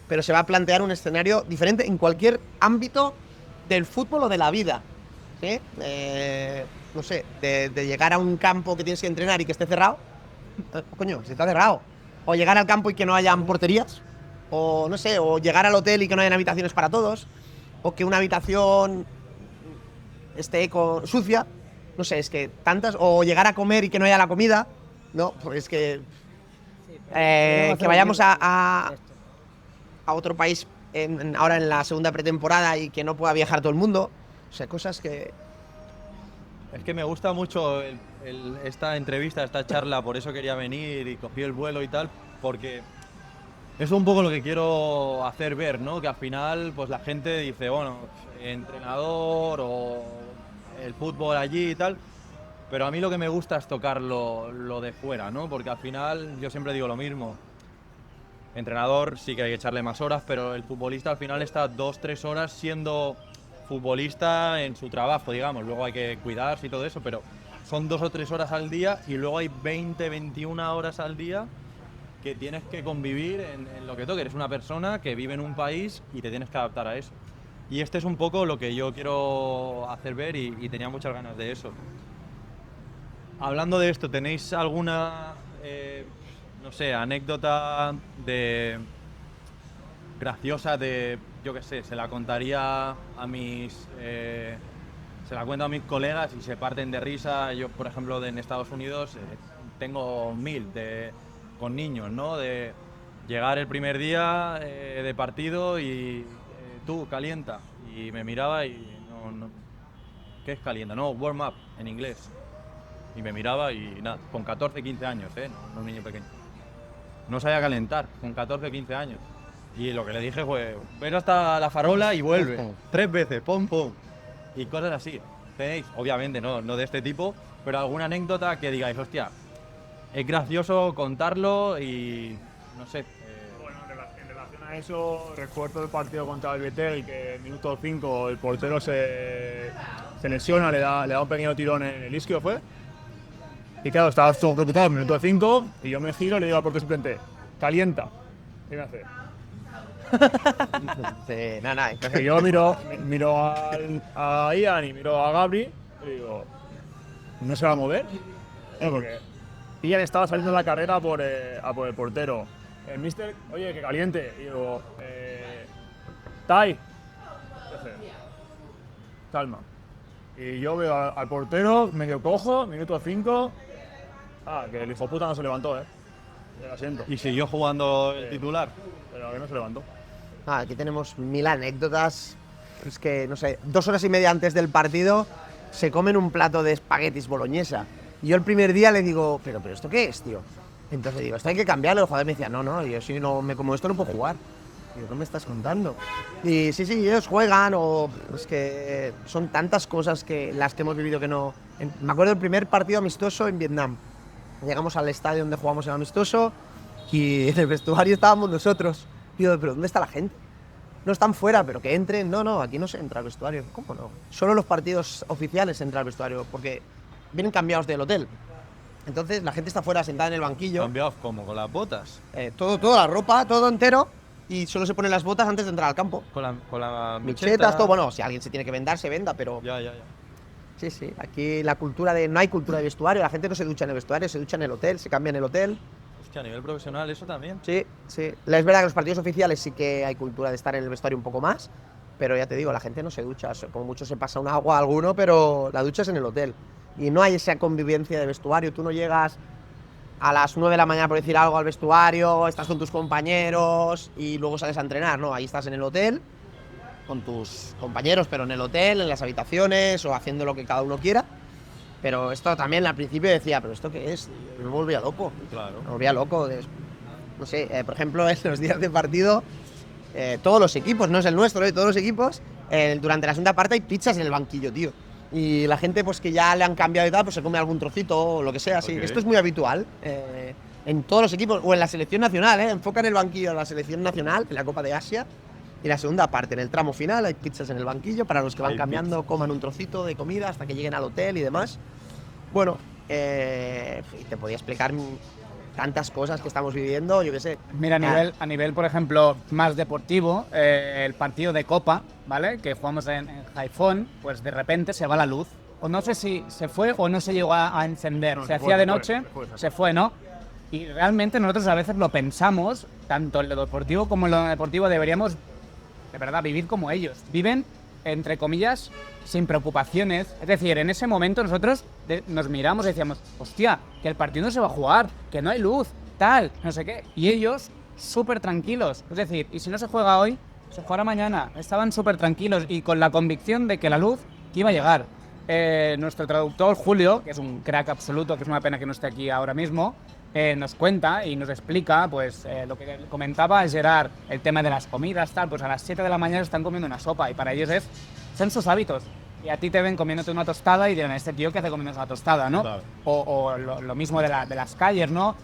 pero se va a plantear un escenario diferente en cualquier ámbito del fútbol o de la vida, ¿sí? No sé, de llegar a un campo que tienes que entrenar y que esté cerrado, coño, si está cerrado, o llegar al campo y que no hayan porterías, o no sé, o llegar al hotel y que no hayan habitaciones para todos, o que una habitación esté sucia, no sé, es que tantas, o llegar a comer y que no haya la comida, no, pues es que que vayamos a otro país ahora en la segunda pretemporada y que no pueda viajar todo el mundo, o sea, cosas que... Es que me gusta mucho esta entrevista, esta charla, por eso quería venir y cogí el vuelo y tal, porque es un poco lo que quiero hacer ver, ¿no? Que al final, pues la gente dice, bueno, entrenador o el fútbol allí y tal, pero a mí lo que me gusta es tocar lo de fuera, ¿no? Porque al final, yo siempre digo lo mismo, entrenador sí que hay que echarle más horas, pero el futbolista al final está 2-3 horas siendo futbolista en su trabajo, digamos, luego hay que cuidarse y todo eso, pero son 2 o 3 horas al día y luego hay 20, 21 horas al día que tienes que convivir en lo que toque. Eres una persona que vive en un país y te tienes que adaptar a eso. Y este es un poco lo que yo quiero hacer ver y tenía muchas ganas de eso. Hablando de esto, ¿tenéis alguna, no sé, anécdota graciosa de, yo qué sé, se la contaría a se la cuento a mis colegas y se parten de risa? Yo, por ejemplo, en Estados Unidos tengo 1000 con niños, ¿no? De llegar el primer día de partido y tú, calienta. Y me miraba y no, ¿qué es calienta? No, warm up, en inglés. Y me miraba y nada, con 14, 15 años, no un niño pequeño. No sabía calentar, con 14, 15 años. Y lo que le dije fue, ven hasta la farola y vuelve. 3 veces, pum, pum. Y cosas así. Tenéis, obviamente, no de este tipo, pero alguna anécdota que digáis, hostia, es gracioso contarlo y no sé. Bueno, en relación a eso, recuerdo el partido contra el Betel, que en minuto 5 el portero se lesiona, le da un pequeño tirón en el isquio, ¿fue? Y claro, estaba todo preocupado en minuto 5 y yo me giro y le digo al portero suplente, calienta. ¿Qué me hace? Nada. Y yo miro a Ian y miro a Gabri y digo, ¿no se va a mover? Porque Ian estaba saliendo de la carrera a por el portero. El mister, oye, que caliente. Y digo, Tai, calma. Y yo veo al portero, medio cojo, minuto 5. Que el hijo puta no se levantó, del asiento. ¿Y siguió jugando el titular? Pero que no se levantó. Aquí tenemos 1000 anécdotas. Es que, no sé, 2 horas y media antes del partido se comen un plato de espaguetis boloñesa. Y yo el primer día le digo, pero ¿esto qué es, tío? Entonces digo, esto hay que cambiarlo. El jugador me decía, no, yo si no me como esto no puedo jugar. Digo, ¿qué me estás contando? Y sí, ellos juegan o... Es que son tantas cosas que las que hemos vivido que no... Me acuerdo del primer partido amistoso en Vietnam. Llegamos al estadio donde jugamos el amistoso y en el vestuario estábamos nosotros. Digo, ¿pero dónde está la gente? No están fuera, pero que entren. No, aquí no se entra al vestuario. ¿Cómo no? Solo los partidos oficiales entran al vestuario porque vienen cambiados del hotel. Entonces la gente está fuera sentada en el banquillo. ¿Cambiados como? ¿Con las botas? Toda la ropa, todo entero. Y solo se ponen las botas antes de entrar al campo. Con la Michetas, todo. Bueno, si alguien se tiene que vendar, se venda, pero... Ya. Sí. Aquí la cultura de... No hay cultura de vestuario. La gente no se ducha en el vestuario, se ducha en el hotel, se cambia en el hotel. Hostia, a nivel profesional eso también. Sí. Es verdad que los partidos oficiales sí que hay cultura de estar en el vestuario un poco más. Pero ya te digo, la gente no se ducha. Como mucho se pasa un agua a alguno, pero la ducha es en el hotel. Y no hay esa convivencia de vestuario. Tú no llegas a las 9 de la mañana por decir algo al vestuario, estás con tus compañeros y luego sales a entrenar, ¿no? Ahí estás en el hotel con tus compañeros, pero en el hotel, en las habitaciones o haciendo lo que cada uno quiera. Pero esto también al principio decía, ¿pero esto qué es? Yo me volvía loco. Claro. Me volvía loco. No sé, por ejemplo, en los días de partido, todos los equipos, no es el nuestro, todos los equipos, durante la segunda parte hay pizzas en el banquillo, tío. Y la gente pues que ya le han cambiado y tal, pues se come algún trocito o lo que sea, sí. Okay. Esto es muy habitual en todos los equipos, o en la selección nacional, enfocan el banquillo a la selección nacional, en la Copa de Asia, y la segunda parte, en el tramo final, hay pizzas en el banquillo para los que van cambiando, coman un trocito de comida hasta que lleguen al hotel y demás. Bueno, te podía explicar tantas cosas que estamos viviendo, yo qué sé. Mira, a nivel, por ejemplo, más deportivo, el partido de Copa, ¿vale? Que jugamos en Haiphong, pues de repente se va la luz. O no sé si se fue o no se llegó a encender. No, se hacía de noche, se fue, ¿no? Y realmente nosotros a veces lo pensamos, tanto en lo deportivo como en lo no deportivo, deberíamos, de verdad, vivir como ellos. Viven, entre comillas, sin preocupaciones. Es decir, en ese momento nosotros nos miramos y decíamos, hostia, que el partido no se va a jugar, que no hay luz, tal, no sé qué. Y ellos, súper tranquilos. Es decir, y si no se juega hoy, se jugará mañana. Estaban súper tranquilos y con la convicción de que la luz iba a llegar. Nuestro traductor, Julio, que es un crack absoluto, que es una pena que no esté aquí ahora mismo, nos cuenta y nos explica, pues, lo que comentaba Gerard, el tema de las comidas, tal, pues a las 7 de la mañana están comiendo una sopa y para ellos son sus hábitos. Y a ti te ven comiéndote una tostada y dirán, este tío que hace comiéndose una tostada, ¿no? Claro. O lo mismo de las calles, ¿no?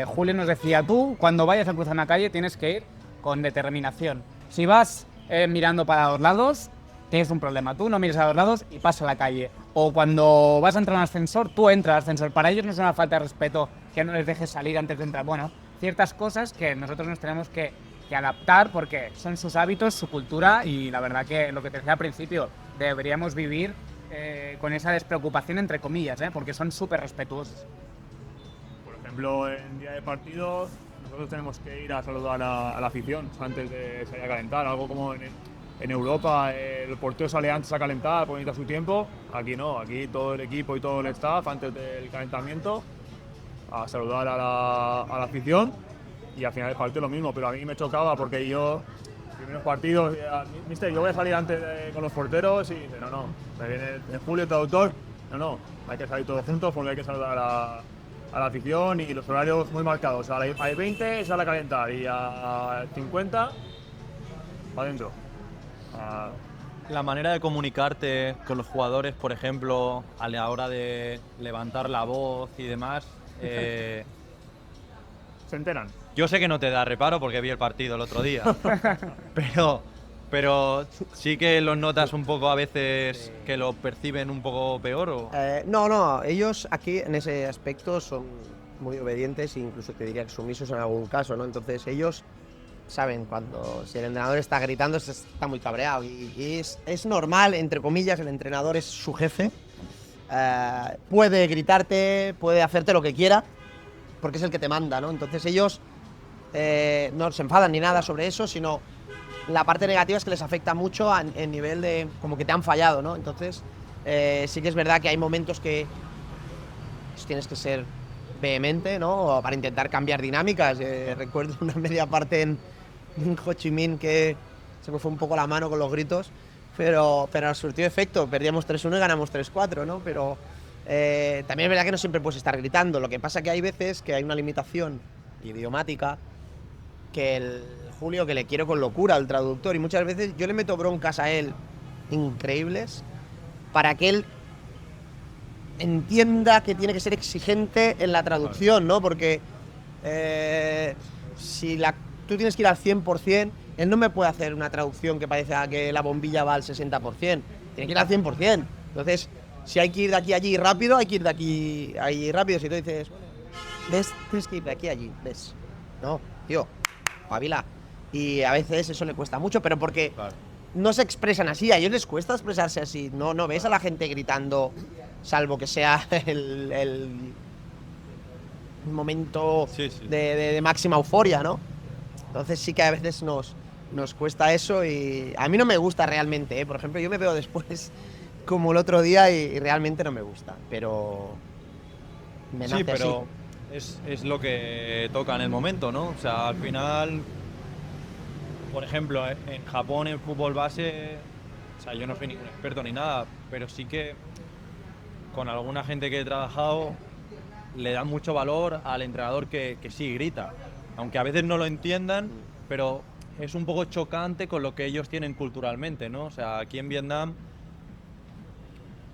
Julio nos decía, tú cuando vayas a cruzar una calle tienes que ir con determinación. Si vas mirando para los lados, tienes un problema. Tú no mires a los lados y pasa a la calle. O cuando vas a entrar en un ascensor, tú entras al ascensor. Para ellos no es una falta de respeto que no les dejes salir antes de entrar. Bueno, ciertas cosas que nosotros nos tenemos que adaptar porque son sus hábitos, su cultura y la verdad que lo que te decía al principio, deberíamos vivir con esa despreocupación entre comillas, porque son súper respetuosos. Por ejemplo, en día de partido, nosotros tenemos que ir a saludar a la afición antes de salir a calentar, algo como en Europa el portero sale antes a calentar, porque necesita su tiempo. Aquí no, aquí todo el equipo y todo el staff antes del calentamiento a saludar a la afición y al final del partido lo mismo, pero a mí me chocaba porque yo, primeros partidos, mister, yo voy a salir antes con los porteros y dice, no, me viene en Julio, traductor, no, hay que salir todos juntos porque hay que saludar a la afición y los horarios muy marcados. A las 20 sale a calentar y a 50 para adentro. La manera de comunicarte con los jugadores, por ejemplo, a la hora de levantar la voz y demás, Se enteran. yo sé que no te da reparo porque vi el partido el otro día, pero sí que los notas un poco a veces que lo perciben un poco peor. ¿O? No, ellos aquí en ese aspecto son muy obedientes e incluso te diría que sumisos en algún caso, ¿no? Entonces ellos saben cuando si el entrenador está gritando se está muy cabreado y es normal, entre comillas, el entrenador es su jefe, puede gritarte, puede hacerte lo que quiera porque es el que te manda, ¿no? Entonces ellos no se enfadan ni nada sobre eso, sino la parte negativa es que les afecta mucho en nivel de como que te han fallado, ¿no? Entonces sí que es verdad que hay momentos que pues, tienes que ser vehemente, ¿no? Para intentar cambiar dinámicas. Recuerdo una media parte Ho Chi Minh que se me fue un poco la mano con los gritos, pero surtió efecto, perdíamos 3-1 y ganamos 3-4, ¿no? Pero también es verdad que no siempre puedes estar gritando, lo que pasa que hay veces que hay una limitación idiomática que el Julio, que le quiero con locura al traductor, y muchas veces yo le meto broncas a él increíbles para que él entienda que tiene que ser exigente en la traducción, ¿no? Porque si tú tienes que ir al 100%, él no me puede hacer una traducción que parezca que la bombilla va al 60%, tiene que ir al 100%. Entonces, si hay que ir de aquí a allí rápido, hay que ir de aquí a allí rápido. Si tú dices, ¿ves? Tienes que ir de aquí a allí, ¿ves? No, tío, pavila. Y a veces eso le cuesta mucho, pero porque no se expresan así, a ellos les cuesta expresarse así. No ves a la gente gritando, salvo que sea el momento de máxima euforia, ¿no? Entonces sí que a veces nos cuesta eso y a mí no me gusta realmente, ¿eh? Por ejemplo, yo me veo después como el otro día y realmente no me gusta, pero me nace pero así. es lo que toca en el momento, ¿no? O sea, al final, por ejemplo, en Japón en fútbol base, o sea, yo no soy ningún experto ni nada, pero sí que con alguna gente que he trabajado le dan mucho valor al entrenador que sí grita, aunque a veces no lo entiendan, pero es un poco chocante con lo que ellos tienen culturalmente, ¿no? O sea, aquí en Vietnam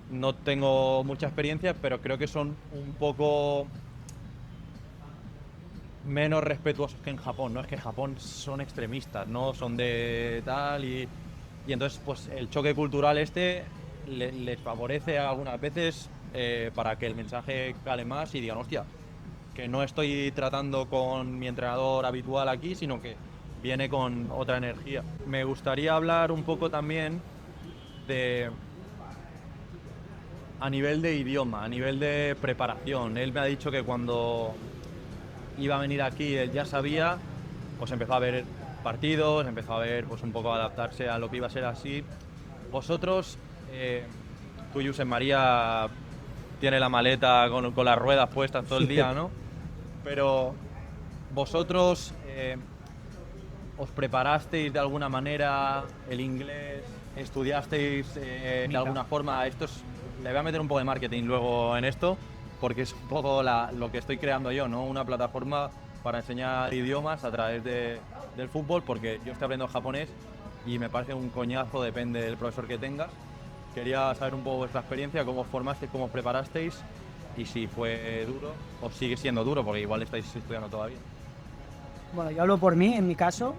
no tengo mucha experiencia, pero creo que son un poco menos respetuosos que en Japón, ¿no? Es que en Japón son extremistas, ¿no? Son de tal y entonces pues el choque cultural les favorece algunas veces para que el mensaje cale más y digan, hostia, que no estoy tratando con mi entrenador habitual aquí, sino que viene con otra energía. Me gustaría hablar un poco también a nivel de idioma, a nivel de preparación. Él me ha dicho que cuando iba a venir aquí él ya sabía, pues empezó a ver partidos, empezó a ver pues un poco adaptarse a lo que iba a ser así. Vosotros, tú Josep María tiene la maleta con las ruedas puestas todo el día, ¿no? Pero vosotros os preparasteis de alguna manera el inglés, estudiasteis de alguna forma. Le voy a meter un poco de marketing luego en esto, porque es un poco lo que estoy creando yo, ¿no? Una plataforma para enseñar idiomas a través del fútbol, porque yo estoy aprendiendo japonés y me parece un coñazo, depende del profesor que tengas. Quería saber un poco vuestra experiencia, cómo os formasteis, cómo os preparasteis y si fue duro o sigue siendo duro, porque igual estáis estudiando todavía. Bueno, yo hablo por mí, en mi caso.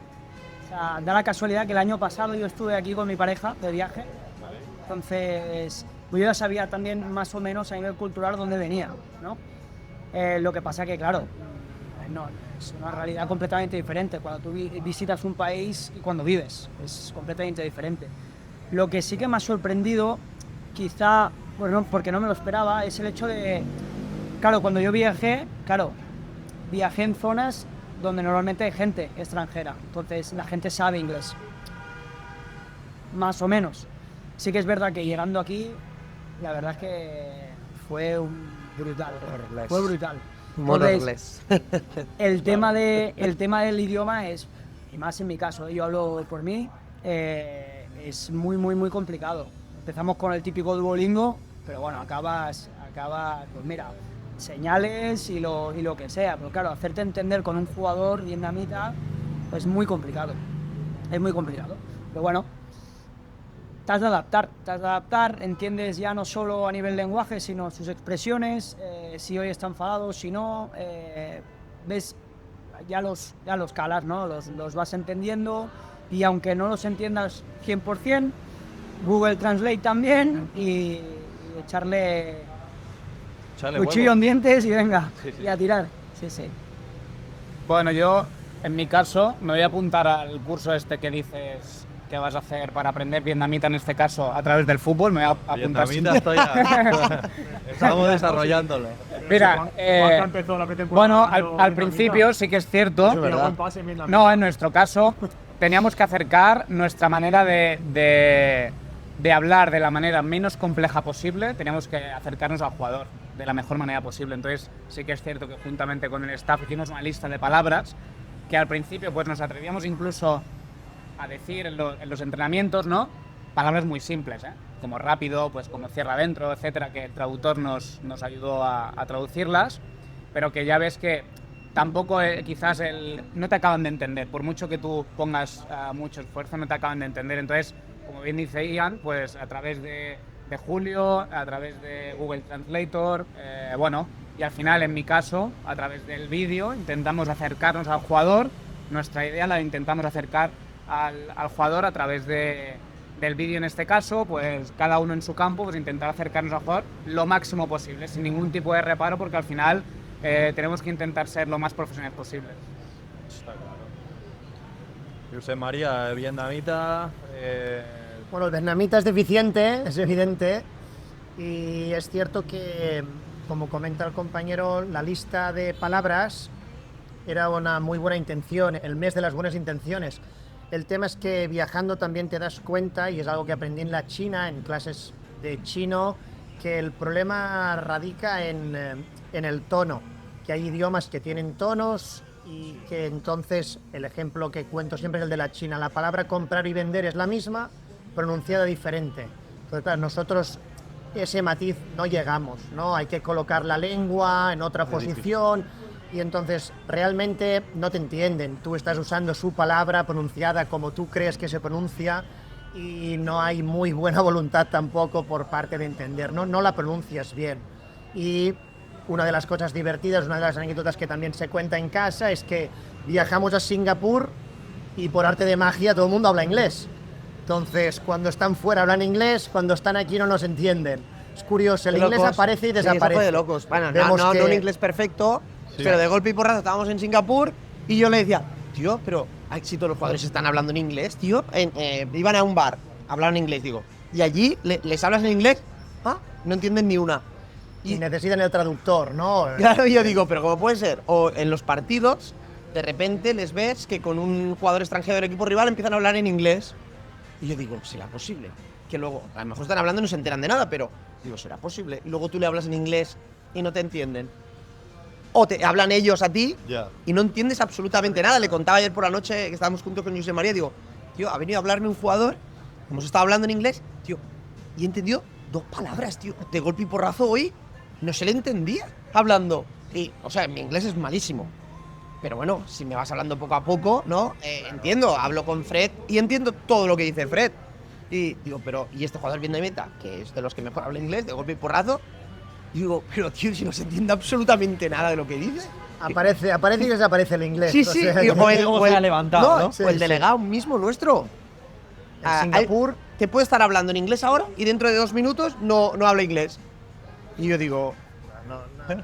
O sea, da la casualidad que el año pasado yo estuve aquí con mi pareja de viaje. Vale. Entonces, pues yo ya sabía también más o menos a nivel cultural dónde venía, ¿no? Lo que pasa que, claro, no, es una realidad completamente diferente cuando tú visitas un país y cuando vives. Es completamente diferente. Lo que sí que me ha sorprendido, quizá, bueno, porque no me lo esperaba, es el hecho de, claro, cuando yo viajé en zonas donde normalmente hay gente extranjera, entonces la gente sabe inglés, más o menos. Sí que es verdad que llegando aquí, la verdad es que fue brutal, fue brutal. Entonces, el tema del idioma es, y más en mi caso, yo hablo por mí, es muy, muy, muy complicado. Empezamos con el típico Duolingo, pero bueno, acaba, pues mira, señales y lo que sea. Pero claro, hacerte entender con un jugador vietnamita es muy complicado. Es muy complicado. Pero bueno, te has de adaptar, entiendes ya no solo a nivel lenguaje, sino sus expresiones, si hoy está enfadado, si no, ves, ya los calas, ¿no? Los vas entendiendo. Y aunque no los entiendas 100%, Google Translate también y echarle cuchillo en dientes y venga, y a tirar. Sí, sí. Bueno, yo, en mi caso, me voy a apuntar al curso este que dices que vas a hacer para aprender vietnamita, en este caso, a través del fútbol. Me voy a apuntar. Estamos desarrollándolo. Mira, bueno, al principio sí que es cierto. No, en nuestro caso teníamos que acercar nuestra manera de hablar de la manera menos compleja posible, teníamos que acercarnos al jugador de la mejor manera posible. Entonces sí que es cierto que juntamente con el staff hicimos una lista de palabras que al principio pues nos atrevíamos incluso a decir en los entrenamientos, ¿no? Palabras muy simples, ¿eh? Como rápido, pues como cierra adentro, etcétera, que el traductor nos ayudó a traducirlas, pero que ya ves que tampoco quizás no te acaban de entender, por mucho que tú pongas mucho esfuerzo, no te acaban de entender. Entonces, como bien dice Ian, pues a través de Julio, a través de Google Translator, bueno, y al final, en mi caso, a través del vídeo, intentamos acercarnos al jugador. Nuestra idea la intentamos acercar al jugador a través del vídeo, en este caso, pues cada uno en su campo, pues intentar acercarnos al jugador lo máximo posible, sin ningún tipo de reparo, porque al final tenemos que intentar ser lo más profesional posible. Está claro. Josep María, vietnamita. Bueno, el vietnamita es deficiente, es evidente, y es cierto que, como comenta el compañero, la lista de palabras era una muy buena intención, el mes de las buenas intenciones. El tema es que viajando también te das cuenta, y es algo que aprendí en la China, en clases de chino, que el problema radica en el tono, que hay idiomas que tienen tonos y que entonces, el ejemplo que cuento siempre es el de la China, la palabra comprar y vender es la misma, pronunciada diferente. Entonces, claro, nosotros ese matiz no llegamos, ¿no? Hay que colocar la lengua en otra posición y entonces realmente no te entienden. Tú estás usando su palabra pronunciada como tú crees que se pronuncia y no hay muy buena voluntad tampoco por parte de entender, ¿no? No la pronuncias bien. Y una de las cosas divertidas, una de las anécdotas que también se cuenta en casa es que viajamos a Singapur y por arte de magia todo el mundo habla inglés. Entonces, cuando están fuera hablan inglés, cuando están aquí no nos entienden. Es curioso, el inglés aparece y desaparece. Sí, eso fue de locos. Bueno, Vemos no que un inglés perfecto, pero de golpe y porrazo estábamos en Singapur y yo le decía, tío, pero si todos los jugadores están hablando en inglés, tío. Iban a un bar, hablaban inglés, digo. Y allí les hablas en inglés, no entienden ni una. Y necesitan el traductor, ¿no? Claro, yo digo, pero ¿cómo puede ser? O en los partidos, de repente les ves que con un jugador extranjero del equipo rival empiezan a hablar en inglés. Y yo digo, ¿será posible? Que luego, a lo mejor están hablando y no se enteran de nada, pero digo, ¿será posible? Y luego tú le hablas en inglés y no te entienden. O te hablan ellos a ti y no entiendes absolutamente nada. Le contaba ayer por la noche que estábamos juntos con Josep María, digo, tío, ha venido a hablarme un jugador, hemos estado hablando en inglés, tío, y entendió 2 palabras, tío. De golpe y porrazo hoy no se le entendía hablando. Y, o sea, mi inglés es malísimo. Pero bueno, si me vas hablando poco a poco, ¿no? Entiendo, hablo con Fred y entiendo todo lo que dice Fred. Y digo, pero, ¿y este jugador vietnamita, que es de los que mejor habla inglés, de golpe y porrazo? Y digo, pero tío, si no se entiende absolutamente nada de lo que dice. Aparece y desaparece el inglés. Sí, o sí, sea, o el levantado, ¿no? Sí, o el sí. delegado mismo nuestro. En Singapur te puede estar hablando en inglés ahora y dentro de 2 minutos no habla inglés. Y yo digo,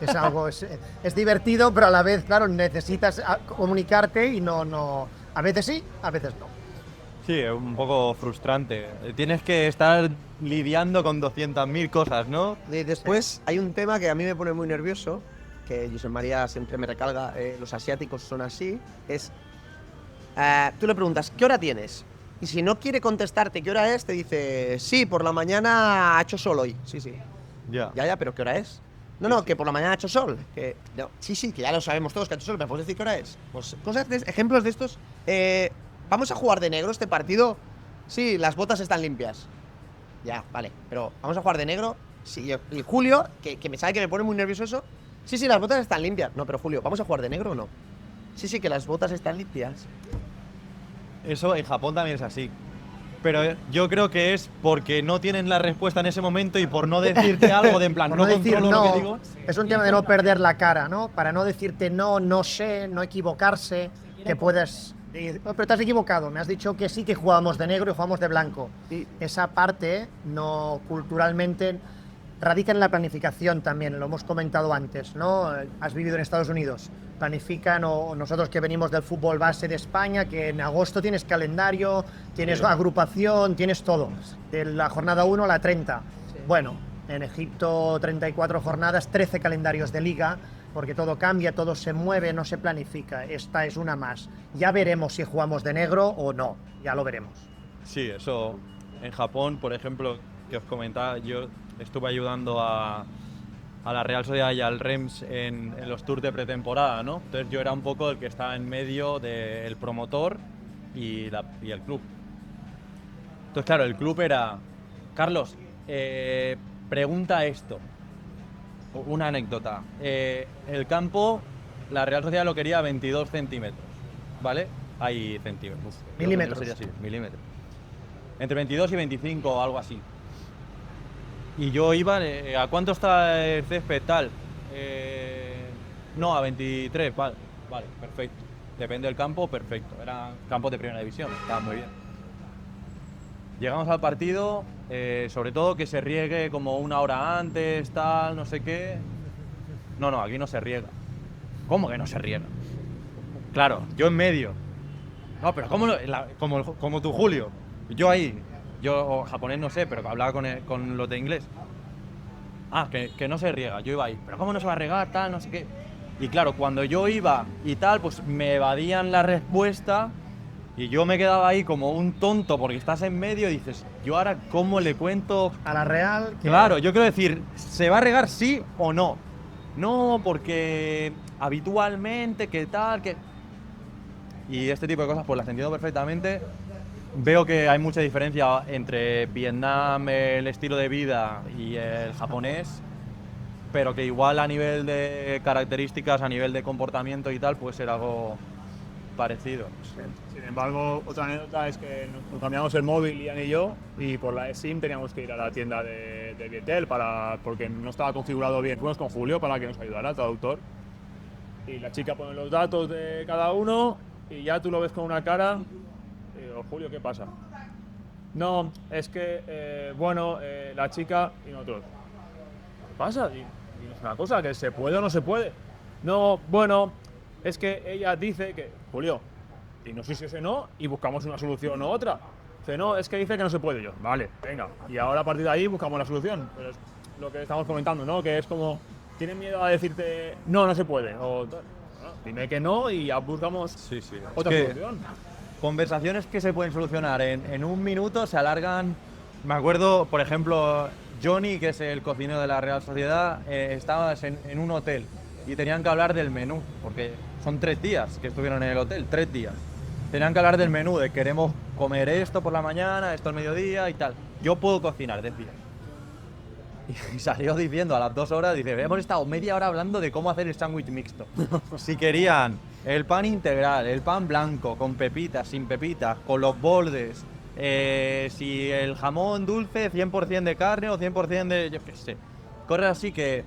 es algo, es divertido, pero a la vez, claro, necesitas comunicarte y no. A veces sí, a veces no. Sí, es un poco frustrante. Tienes que estar lidiando con 200.000 cosas, ¿no? Y después hay un tema que a mí me pone muy nervioso, que Josep María siempre me recalga, los asiáticos son así, es, tú le preguntas, ¿qué hora tienes? Y si no quiere contestarte qué hora es, te dice, sí, por la mañana ha hecho sol hoy. Sí, sí. Ya. Ya, pero ¿qué hora es? No, que por la mañana ha hecho sol. Que, no, sí, que ya lo sabemos todos que ha hecho sol, ¿me puedes decir qué hora es? Pues ejemplos de estos. ¿Vamos a jugar de negro este partido? Sí, las botas están limpias. Ya, vale, pero ¿vamos a jugar de negro? Sí, y Julio, que me sabe que me pone muy nervioso eso. Sí, las botas están limpias. No, pero Julio, ¿vamos a jugar de negro o no? Sí, que las botas están limpias. Eso en Japón también es así. Pero yo creo que es porque no tienen la respuesta en ese momento y por no decirte algo de en plan, Por no decir controlo lo que digo. Es un tema de no perder la cara, ¿no? Para no decirte no sé, no equivocarse, que puedas. Pero te has equivocado, me has dicho que sí que jugamos de negro y jugamos de blanco. Sí. Esa parte, no culturalmente, radica en la planificación también, lo hemos comentado antes, ¿no? Has vivido en Estados Unidos, planifican, o nosotros que venimos del fútbol base de España, que en agosto tienes calendario, tienes agrupación, tienes todo, de la jornada 1 a la 30. Bueno, en Egipto 34 jornadas, 13 calendarios de liga, porque todo cambia, todo se mueve, no se planifica. Esta es una más. Ya veremos si jugamos de negro o no, ya lo veremos. Sí, eso. En Japón, por ejemplo, que os comentaba, yo estuve ayudando a a la Real Sociedad y al Reims en los tours de pretemporada, ¿no? Entonces yo era un poco el que estaba en medio del promotor y el club. Entonces, claro, el club era, Carlos, pregunta esto, una anécdota. El campo, la Real Sociedad lo quería a 22 centímetros, ¿vale? Hay centímetros. Milímetros. Sería así, milímetros. Entre 22 y 25 o algo así. Y yo iba, ¿a cuánto está el césped tal? No, a 23, vale, perfecto. Depende del campo, perfecto. Eran campos de primera división, estaban muy bien. Llegamos al partido, sobre todo que se riegue como una hora antes, tal, no sé qué. No, aquí no se riega. ¿Cómo que no se riega? Claro, yo en medio. No, pero ¿cómo como tú, Julio? Yo ahí. Yo japonés no sé, pero hablaba con los de inglés. Ah, que no se riega. Yo iba ahí. ¿Pero cómo no se va a regar, tal, no sé qué? Y claro, cuando yo iba y tal, pues me evadían la respuesta y yo me quedaba ahí como un tonto porque estás en medio y dices, ¿yo ahora cómo le cuento? A la Real. Claro, yo quiero decir, ¿se va a regar sí o no? No, porque habitualmente, ¿qué tal? Y este tipo de cosas pues las entiendo perfectamente. Veo que hay mucha diferencia entre Vietnam, el estilo de vida, y el japonés, pero que igual a nivel de características, a nivel de comportamiento y tal, puede ser algo parecido. Sin embargo, otra anécdota es que nos cambiamos el móvil, Ian y yo, y por la eSIM teníamos que ir a la tienda de Vietel porque no estaba configurado bien. Fuimos con Julio para que nos ayudara, traductor. Y la chica pone los datos de cada uno y ya tú lo ves con una cara. Y digo, Julio, ¿qué pasa? No, es que, la chica y nosotros. ¿Qué pasa? Y es una cosa, que se puede o no se puede. No, bueno, es que ella dice que, Julio, y no sé si ese no, y buscamos una solución o otra. Dice, no, es que dice que no se puede. Yo, vale, venga. Y ahora a partir de ahí buscamos la solución. Pero es lo que estamos comentando, ¿no? Que es como, tienen miedo a decirte, no se puede. O, bueno, dime que no y ya buscamos otra solución. Conversaciones que se pueden solucionar en un minuto se alargan. Me acuerdo, por ejemplo, Johnny, que es el cocinero de la Real Sociedad, estaba en un hotel y tenían que hablar del menú, porque son 3 días que estuvieron en el hotel, 3 días. Tenían que hablar del menú, de queremos comer esto por la mañana, esto al mediodía y tal. Yo puedo cocinar, decía. Y salió diciendo a las 2 horas, dice, hemos estado media hora hablando de cómo hacer el sándwich mixto. Si querían el pan integral, el pan blanco, con pepitas, sin pepitas, con los bordes, si el jamón dulce, 100% de carne o 100% de, yo qué sé. Cosas así que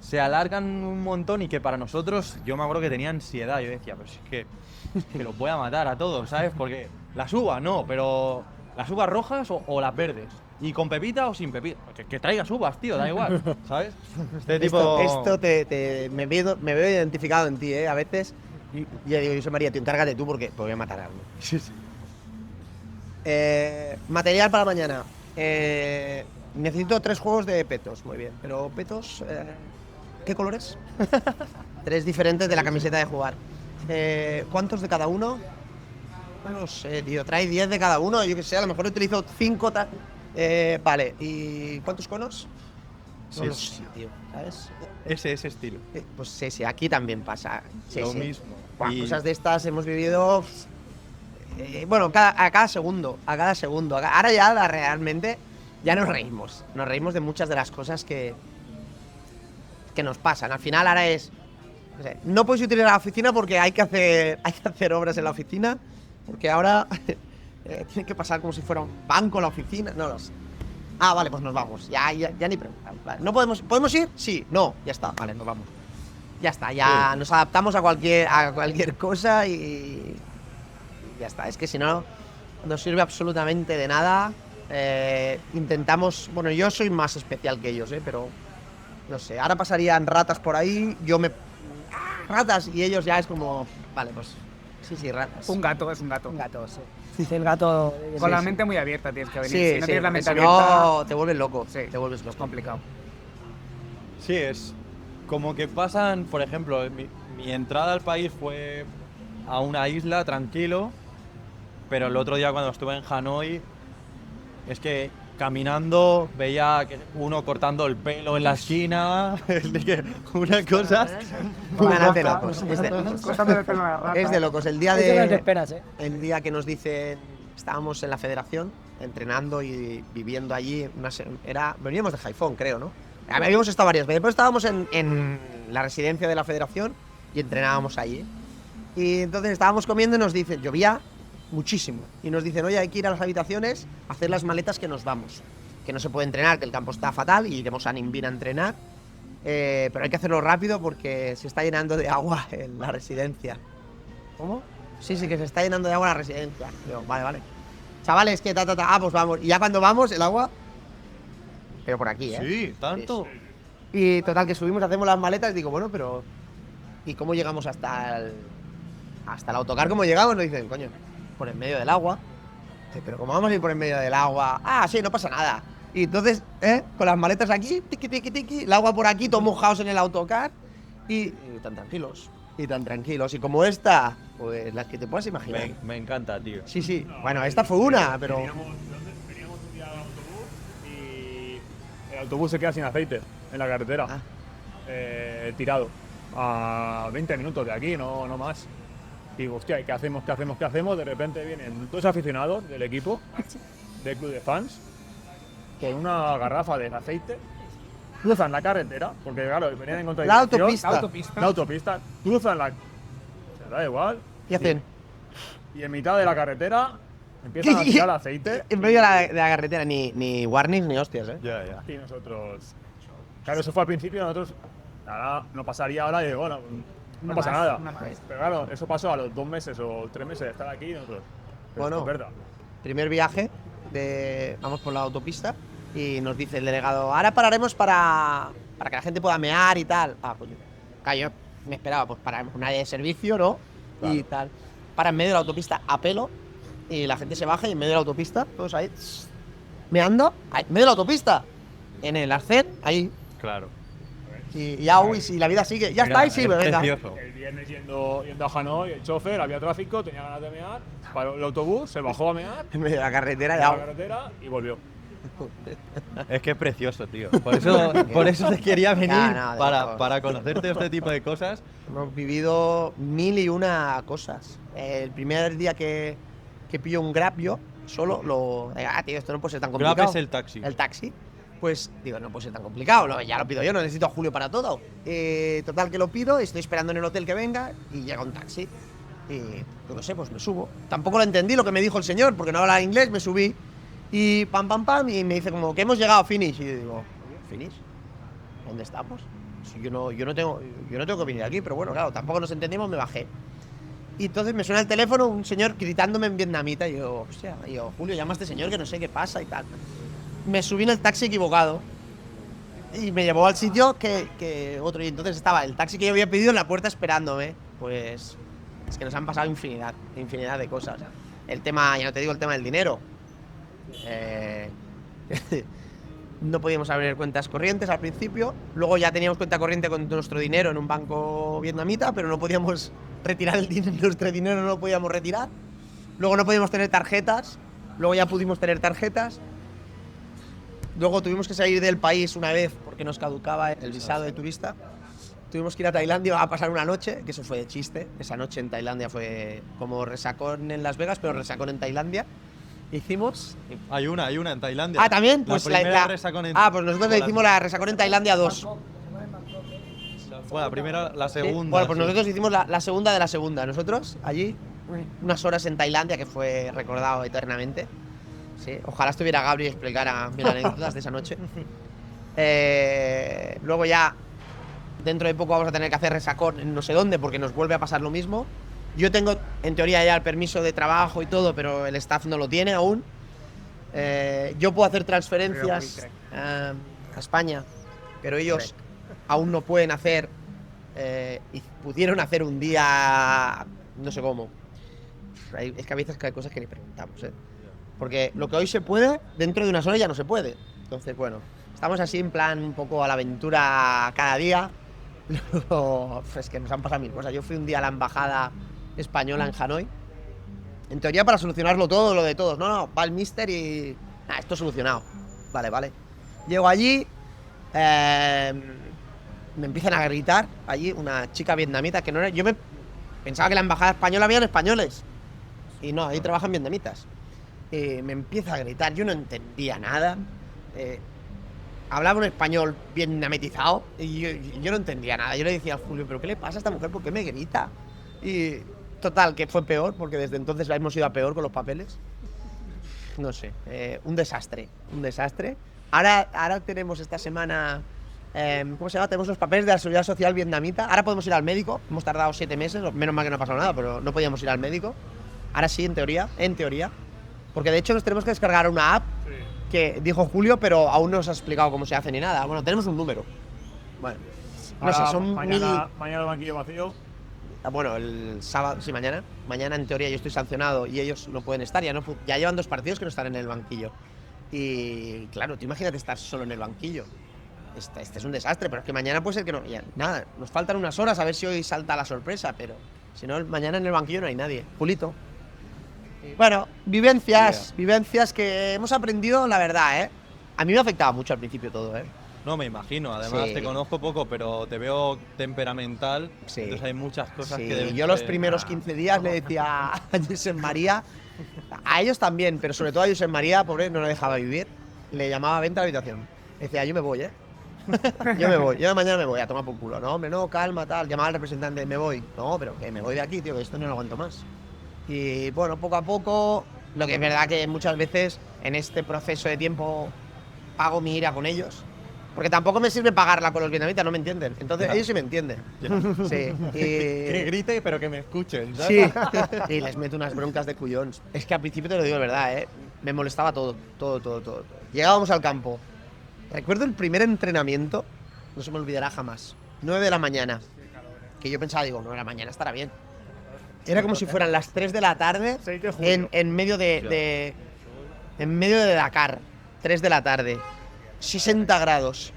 se alargan un montón y que para nosotros, yo me acuerdo que tenía ansiedad. Yo decía, pues es que los voy a matar a todos, ¿sabes? Porque las uvas no, pero las uvas rojas o las verdes. Y con pepita o sin pepita. Que traigas uvas, tío, da igual, ¿sabes? Este tipo... Esto me veo identificado en ti, ¿eh? A veces. Y ya digo, José María, tío, encárgate tú porque voy a matar a alguien. Sí. Material para mañana. Necesito 3 juegos de petos. Muy bien. Pero petos, ¿qué colores? 3 diferentes de la camiseta de jugar. ¿Cuántos de cada uno? No sé, tío. Trae 10 de cada uno. Yo que sé, a lo mejor utilizo 5 tal. Vale. ¿Y cuántos conos? No lo sé, tío. ¿Sabes? Ese estilo. Pues sí, aquí también pasa. Sí, Lo mismo. Buah, Y- cosas de estas hemos vivido. Bueno, a cada segundo. Ahora ya realmente ya nos reímos. Nos reímos de muchas de las cosas que nos pasan. Al final ahora es. No puedes utilizar la oficina porque hay que hacer obras en la oficina. Porque ahora tiene que pasar como si fuera un banco la oficina. No lo sé. Ah, vale, pues nos vamos. Ya ni preguntamos. Vale. ¿No podemos ir? Sí, no, ya está, vale, nos vamos. Ya está, ya nos adaptamos a cualquier cosa y ya está. Es que si no sirve absolutamente de nada. Intentamos, bueno, yo soy más especial que ellos, pero no sé, ahora pasarían ratas por ahí, ratas, y ellos ya es como, vale, pues sí, ratas. Un gato, es un gato. Un gato, sí. Sí, el gato. Con la mente muy abierta tienes que venir. Sí, Si no tienes la mente si abierta, no te vuelves loco. sí, Te vuelves es loco. complicado. Sí, es como que pasan, por ejemplo, mi entrada al país fue a una isla, tranquilo, pero el otro día cuando estuve en Hanoi, es que caminando, veía que uno cortando el pelo en la esquina, unas cosas. Van de locos. Es de locos. El día Eso no te esperas, el día que nos dicen, estábamos en la federación entrenando y viviendo allí, veníamos de Haifón, creo, ¿no? Habíamos estado varias veces, pero estábamos en la residencia de la federación y entrenábamos allí. Y entonces estábamos comiendo y nos dicen, llovía muchísimo, y nos dicen, oye, hay que ir a las habitaciones a hacer las maletas que nos vamos, que no se puede entrenar, que el campo está fatal y iremos a Nimbin a entrenar, pero hay que hacerlo rápido porque se está llenando de agua en la residencia. ¿Cómo? Sí, que se está llenando de agua la residencia. Digo, vale. Chavales, que pues vamos. Y ya cuando vamos, el agua... Pero por aquí, ¿eh? Sí, tanto. Sí. Y total, que subimos, hacemos las maletas y digo, bueno, pero... ¿Y cómo llegamos hasta el autocar? ¿Cómo llegamos? Nos dicen, coño, por en medio del agua. Pero ¿cómo vamos a ir por en medio del agua? Ah, sí, no pasa nada. Y entonces, con las maletas aquí, tiqui, el agua por aquí, todos mojados en el autocar. Y tan tranquilos. Y como esta, pues las que te puedas imaginar. Me encanta, tío. Sí. Bueno, esta fue una, pero... Veníamos un día al autobús y el autobús se queda sin aceite en la carretera, tirado. A 20 minutos de aquí, no más. Y digo, hostia, ¿qué hacemos? De repente vienen dos aficionados del equipo, del club de fans, con una garrafa de aceite, cruzan la carretera, porque claro, venían en contradicción. La autopista, cruzan la... Se da igual. ¿Qué hacen? Y en mitad de la carretera empiezan a tirar aceite. En medio de la carretera, ni warnings ni hostias, ¿eh? Ya. Y nosotros... Claro, eso fue al principio, nosotros... Nada, no pasaría ahora y bueno, no pasa nada. Pero claro, eso pasó a los 2 meses o 3 meses de estar aquí y nosotros... Bueno, es verdad. Primer viaje, vamos por la autopista y nos dice el delegado, ahora pararemos para que la gente pueda mear y tal. Ah, coño. Claro, yo me esperaba, pues pararemos con nadie de servicio, ¿no? Claro. Y tal. Para en medio de la autopista a pelo y la gente se baja y en medio de la autopista, todos ahí, meando, ahí, en medio de la autopista, en el arcén, ahí. Claro. Y ya, uy, si la vida sigue, ya está, ahí sí, venga. El viernes yendo a Hanoi, el chofer, había tráfico, tenía ganas de mear, paró el autobús, se bajó a mear. En medio de la carretera, y volvió. Es que es precioso, tío. Por eso te quería venir, para conocerte este tipo de cosas. Hemos vivido 1001 cosas. El primer día que pillo un Grab yo, solo tío, esto no puede ser tan complicado. Grab es el taxi. El taxi. Pues digo, no puede ser tan complicado, ya lo pido yo, no necesito a Julio para todo. Total que lo pido, estoy esperando en el hotel que venga y llega un taxi. Y no sé, pues me subo. Tampoco lo entendí lo que me dijo el señor, porque no hablaba inglés, me subí. Y pam, y me dice como que hemos llegado a Finish. Y yo digo, ¿Finish? ¿Dónde estamos? Si yo no tengo que venir aquí, pero bueno, claro, tampoco nos entendimos, me bajé. Y entonces me suena el teléfono, un señor gritándome en vietnamita, y yo, hostia, Julio, llama a este señor que no sé qué pasa y tal. Me subí en el taxi equivocado y me llevó al sitio que otro. Y entonces estaba el taxi que yo había pedido en la puerta esperándome. Pues es que nos han pasado infinidad de cosas. El tema, ya no te digo el tema del dinero. No podíamos abrir cuentas corrientes al principio. Luego ya teníamos cuenta corriente con nuestro dinero en un banco vietnamita, pero no podíamos retirar nuestro dinero, no lo podíamos retirar. Luego no podíamos tener tarjetas. Luego ya pudimos tener tarjetas. Luego tuvimos que salir del país una vez porque nos caducaba el visado de turista. Tuvimos que ir a Tailandia a pasar una noche, que eso fue de chiste. Esa noche en Tailandia fue como resacón en Las Vegas, pero resacón en Tailandia. Hicimos... Hay una en Tailandia. Ah, ¿también? Pues la resacón en... Ah, pues nosotros le hicimos la resacón en Tailandia 2. Fue la primera, la segunda. ¿Sí? Bueno, pues nosotros hicimos la segunda de la segunda. Nosotros, allí, unas horas en Tailandia, que fue recordado eternamente. Sí, ojalá estuviera Gabri y explicara mil anécdotas de esa noche. Luego ya, dentro de poco vamos a tener que hacer resacón en no sé dónde porque nos vuelve a pasar lo mismo. Yo tengo, en teoría, ya el permiso de trabajo y todo, pero el staff no lo tiene aún. Yo puedo hacer transferencias a España, pero ellos aún no pueden hacer y pudieron hacer un día, no sé cómo. Es que a veces hay cosas que ni preguntamos, porque lo que hoy se puede, dentro de unas horas ya no se puede. Entonces, bueno, estamos así en plan un poco a la aventura cada día. Es que nos han pasado mil cosas. Yo fui un día a la embajada española en Hanoi, en teoría para solucionarlo todo, lo de todos. No, va el mister y... esto solucionado. Vale. Llego allí, me empiezan a gritar allí una chica vietnamita que no era... Yo me pensaba que en la embajada española habían españoles. Y no, ahí trabajan vietnamitas. Me empieza a gritar, yo no entendía nada. Hablaba un español vietnamitizado y yo no entendía nada. Yo le decía a Julio, ¿pero qué le pasa a esta mujer? ¿Por qué me grita? Y total, que fue peor, porque desde entonces hemos ido a peor con los papeles. No sé, un desastre. Ahora tenemos esta semana, ¿cómo se llama? Tenemos los papeles de la Seguridad Social vietnamita. Ahora podemos ir al médico, hemos tardado 7 meses, menos mal que no ha pasado nada, pero no podíamos ir al médico. Ahora sí, en teoría. Porque de hecho nos tenemos que descargar una app que dijo Julio, pero aún no nos ha explicado cómo se hace ni nada. Bueno, tenemos un número. Bueno, no sé, son mañana el banquillo vacío. Bueno, el sábado, sí, mañana. Mañana, en teoría, yo estoy sancionado y ellos no pueden estar. Ya llevan 2 partidos que no están en el banquillo. Y claro, tú imagínate estar solo en el banquillo. Este es un desastre, pero es que mañana puede ser que no. Ya, nada, nos faltan unas horas a ver si hoy salta la sorpresa, pero si no, mañana en el banquillo no hay nadie. Julito. Bueno, vivencias que hemos aprendido, la verdad, ¿eh? A mí me afectaba mucho al principio todo, ¿eh? No, me imagino. Además, Sí. te conozco poco, pero te veo temperamental. Sí. Entonces hay muchas cosas Sí, que deben yo los ser- primeros 15 días le decía a Josep María, a ellos también, pero sobre todo a Josep María, pobre, no le dejaba vivir. Le llamaba, vente a la habitación. Decía, yo me voy, ¿eh? Yo me voy, yo de mañana me voy a tomar por culo. No, hombre, no, calma, tal. Llamaba al representante, me voy. No, pero que me voy de aquí, tío, que esto no lo aguanto más. Y bueno, poco a poco, lo que es verdad que muchas veces en este proceso de tiempo pago mi ira con ellos. Porque tampoco me sirve pagarla con los vietnamitas, no me entienden. Entonces ellos sí me entienden. Sí. Que grite, pero que me escuchen, ¿sabes? Sí. Y les meto unas broncas de cuyons. Es que al principio te lo digo de verdad, ¿eh? Me molestaba todo. Llegábamos al campo. Recuerdo el primer entrenamiento, no se me olvidará jamás. 9 de la mañana. Que yo pensaba, digo, 9 de la mañana estará bien. Era como si fueran las 3 de la tarde 6 de julio. en medio de Dakar. 3 de la tarde. 60 grados.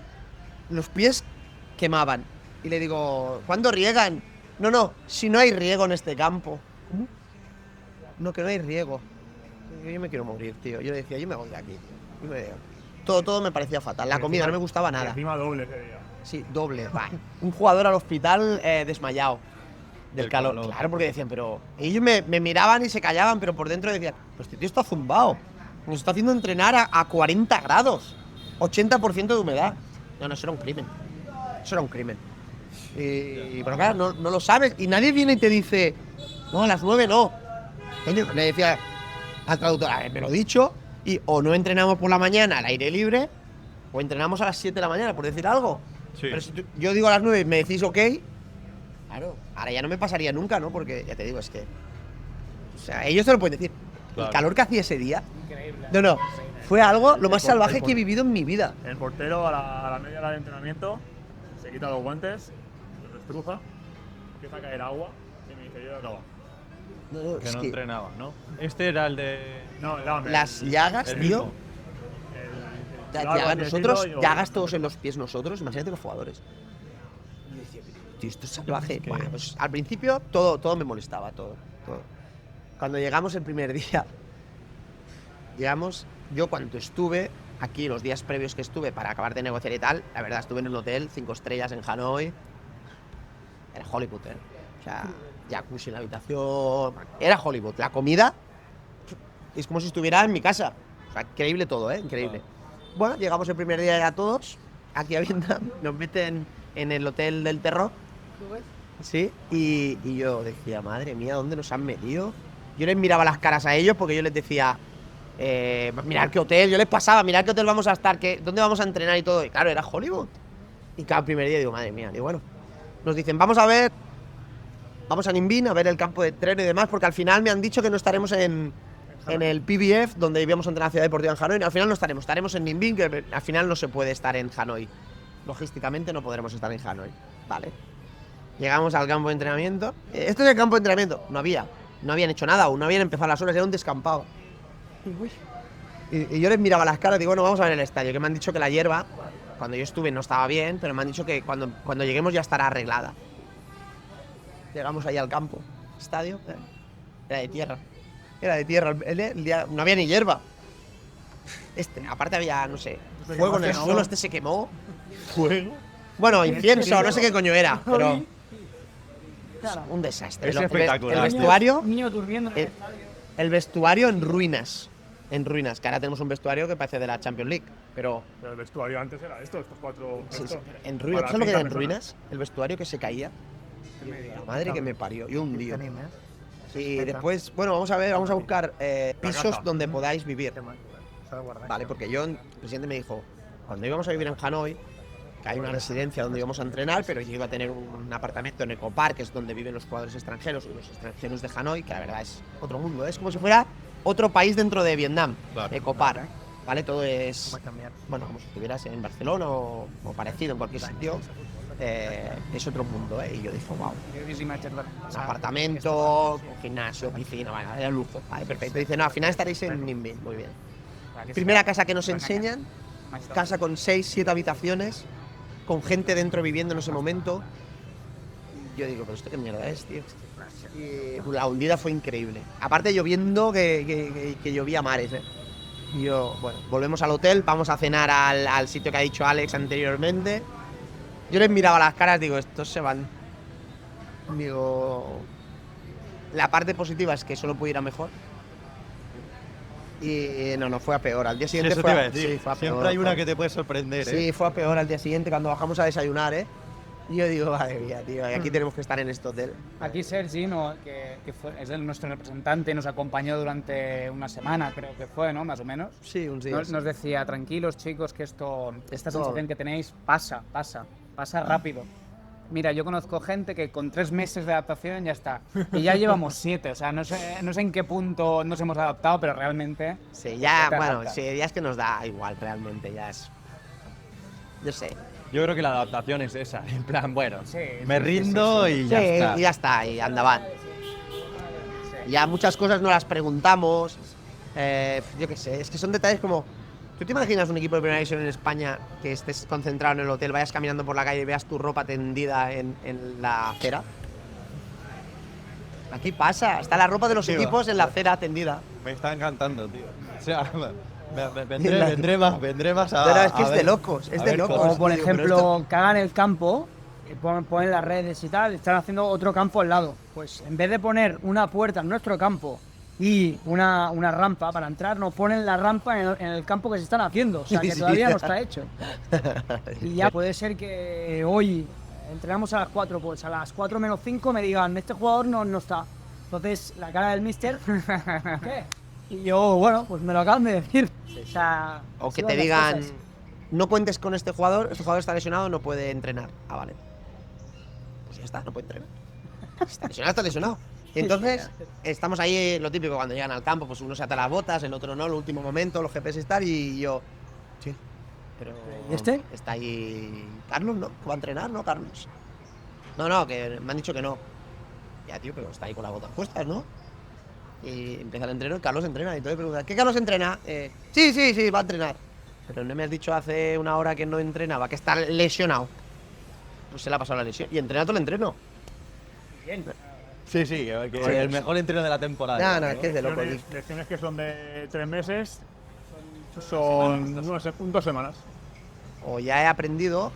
Los pies quemaban. Y le digo, ¿cuándo riegan? No, si no hay riego en este campo. ¿Cómo? No, que no hay riego. Yo me quiero morir, tío. Yo le decía, yo me voy de aquí, tío. Yo me- Todo me parecía fatal. La comida no me gustaba Y nada. encima doble ese día. Sí, doble. Va. Un jugador al hospital desmayado. Del Del calor. calor. Claro, porque decían, pero. Ellos me miraban y se callaban, pero por dentro decían, pues este tío está zumbado. Nos está haciendo entrenar a 40 grados. 80% de humedad. No, eso era un crimen. Eso era un crimen. Pero claro, no lo sabes. Y nadie viene y te dice, no, a las 9 no. Coño, le decía al traductor, a ver, me lo he dicho. Y o no entrenamos por la mañana al aire libre, o entrenamos a las 7 de la mañana, por decir algo. Sí. Pero si yo digo a las 9 y me decís ok, claro, ahora ya no me pasaría nunca, ¿no? Porque ya te digo, es que. O sea, ellos te lo pueden decir. Claro. El calor que hacía ese día. No, fue algo lo más salvaje que he vivido en mi vida. El portero a la media hora de entrenamiento se quita los guantes, los destruza, empieza a caer agua y me dice, yo he acabado. No, Que es no que entrenaba, ¿no? Este era el de. No, dame. las llagas, el tío. mismo. Llagas, nosotros, llagas todos en los pies nosotros, imagínate los jugadores. Y yo decía, tío, esto es salvaje. Buah, pues al principio todo me molestaba, todo. Cuando llegamos el primer día, yo cuando estuve aquí, los días previos que estuve para acabar de negociar y tal, la verdad estuve en un hotel 5 estrellas en Hanoi. Era Hollywood, ¿eh? O sea, jacuzzi en la habitación. Era Hollywood. La comida es como si estuviera en mi casa. O sea, increíble todo, ¿eh? Increíble. Bueno, llegamos el primer día ya todos, aquí a Vietnam, nos meten en el hotel del terror. Sí, y yo decía, madre mía, ¿dónde nos han metido? Yo les miraba las caras a ellos porque yo les decía, mirad qué hotel, yo les pasaba, mirad qué hotel vamos a estar, dónde vamos a entrenar y todo. Y claro, era Hollywood. Y cada primer día digo, madre mía, digo, bueno, nos dicen, vamos a Ninh Binh a ver el campo de tren y demás, porque al final me han dicho que no estaremos en el PBF, donde íbamos a entrenar a Ciudad Deportiva en Hanoi. Al final no estaremos en Ninh Binh, que al final no se puede estar en Hanoi. Logísticamente no podremos estar en Hanoi. Vale. Llegamos al campo de entrenamiento. ¿Este es el campo de entrenamiento? No habían hecho nada aún, no habían empezado las horas, era un descampado. Y yo les miraba las caras y digo, bueno, vamos a ver el estadio, que me han dicho que la hierba, cuando yo estuve no estaba bien, pero me han dicho que cuando lleguemos ya estará arreglada. Llegamos ahí al campo, estadio, era de tierra. No había ni hierba. Aparte había, no sé, fuego en el suelo, se quemó. ¿Fuego? Bueno, incienso, no sé qué coño era, pero Claro. un desastre. Es espectacular. El vestuario, Un niño durmiendo en el el, el vestuario en ruinas. En ruinas, que ahora tenemos un vestuario que parece de la Champions League, pero Pero el vestuario antes era estos 4. sí, en ruinas. ¿Sabes lo que era en ruinas? El vestuario que se caía. La madre que me parió, y un lío. Sí, después, bueno, vamos a buscar pisos donde podáis vivir. Vale, porque yo, el presidente me dijo, cuando íbamos a vivir en Hanoi, que hay una residencia donde íbamos a entrenar, pero yo iba a tener un apartamento en Ecopar, que es donde viven los jugadores extranjeros, y los extranjeros de Hanoi, que la verdad es otro mundo, es como si fuera otro país dentro de Vietnam, Claro. Ecopar, ¿vale? Todo es, bueno, como si estuvieras en Barcelona o parecido en cualquier sitio, es otro mundo, ¿eh? Y yo dije, wow, un apartamento, con gimnasio, piscina, vale, era lujo, vale, perfecto. Dice, no, al final estaréis en Ninh, muy bien. Primera casa que nos enseñan, casa con 6, 7 habitaciones, con gente dentro viviendo en ese momento. Yo digo, pero esto qué mierda es, tío. Y la hundida fue increíble. Aparte lloviendo, que llovía mares, Y yo, bueno, volvemos al hotel, vamos a cenar al sitio que ha dicho Alex anteriormente. Yo les miraba las caras, digo, estos se van. Digo, la parte positiva es que solo pude ir a mejor. Y no, fue a peor. Al día siguiente Eso fue te iba a, a decir. sí, fue a peor. Siempre hay una fue- que te puede sorprender, Sí, fue a peor al día siguiente cuando bajamos a desayunar, Y yo digo, madre mía, tío, y aquí tenemos que estar en este hotel. Aquí Sergi, ¿no? que es nuestro representante, nos acompañó durante una semana, creo que fue, ¿no? Más o menos. Sí, un día. Nos decía, tranquilos chicos, que esta Todo. sensación que tenéis pasa rápido. Mira, yo conozco gente que con 3 meses de adaptación ya está. Y ya llevamos 7, o sea, no sé en qué punto nos hemos adaptado, pero realmente... Sí, ya, te bueno, adaptas. sí, ya es que nos da igual realmente, ya es. Yo sé. Yo creo que la adaptación es esa, en plan, bueno, Sí, me sí, rindo y ya está. Y ya está, y andaban. Ya muchas cosas no las preguntamos. Yo qué sé, es que son detalles como. ¿Tú te imaginas un equipo de primera división en España que estés concentrado en el hotel, vayas caminando por la calle y veas tu ropa tendida en la acera? Aquí pasa, está la ropa de los Sí, va. equipos en la acera tendida. Me está encantando, tío. O sea, vendré más a. Pero es que a es de ver- locos, es a de ver locos. cosas. O por Digo, pero ejemplo, cagan el campo, ponen las redes y tal, están haciendo otro campo al lado. Pues en vez de poner una puerta en nuestro campo y una rampa para entrar, nos ponen la rampa en el campo que se están haciendo. O sea, que Sí. todavía no está hecho. Y ya puede ser que hoy entrenamos a las 4, pues a las 4 menos 5 me digan, este jugador no está. Entonces, la cara del mister, ¿qué? Y yo, bueno, pues me lo acaban de decir. O sea, O que así te van las digan, cosas. no cuentes con este jugador está lesionado, no puede entrenar. Ah, vale. Pues ya está, no puede entrenar. Está lesionado, está lesionado. Y entonces, estamos ahí, lo típico, cuando llegan al campo, pues uno se ata las botas, el otro no, el último momento, los GPS están y yo, sí, pero... ¿Y este? Está ahí Carlos, ¿no? Que va a entrenar, ¿no, Carlos? No, que me han dicho que no. Ya, tío, pero está ahí con las botas puestas, ¿no? Y empieza el entreno y Carlos entrena. Y entonces pregunta, ¿qué Carlos entrena? Sí, va a entrenar. Pero no me has dicho hace una hora que no entrenaba, que está lesionado. Pues se le ha pasado la lesión. Y entrena todo el entreno. Sí, que el mejor entreno de la temporada. No, es que es de loco. Lecciones que son de 3 meses, son 2 semanas. O ya he aprendido,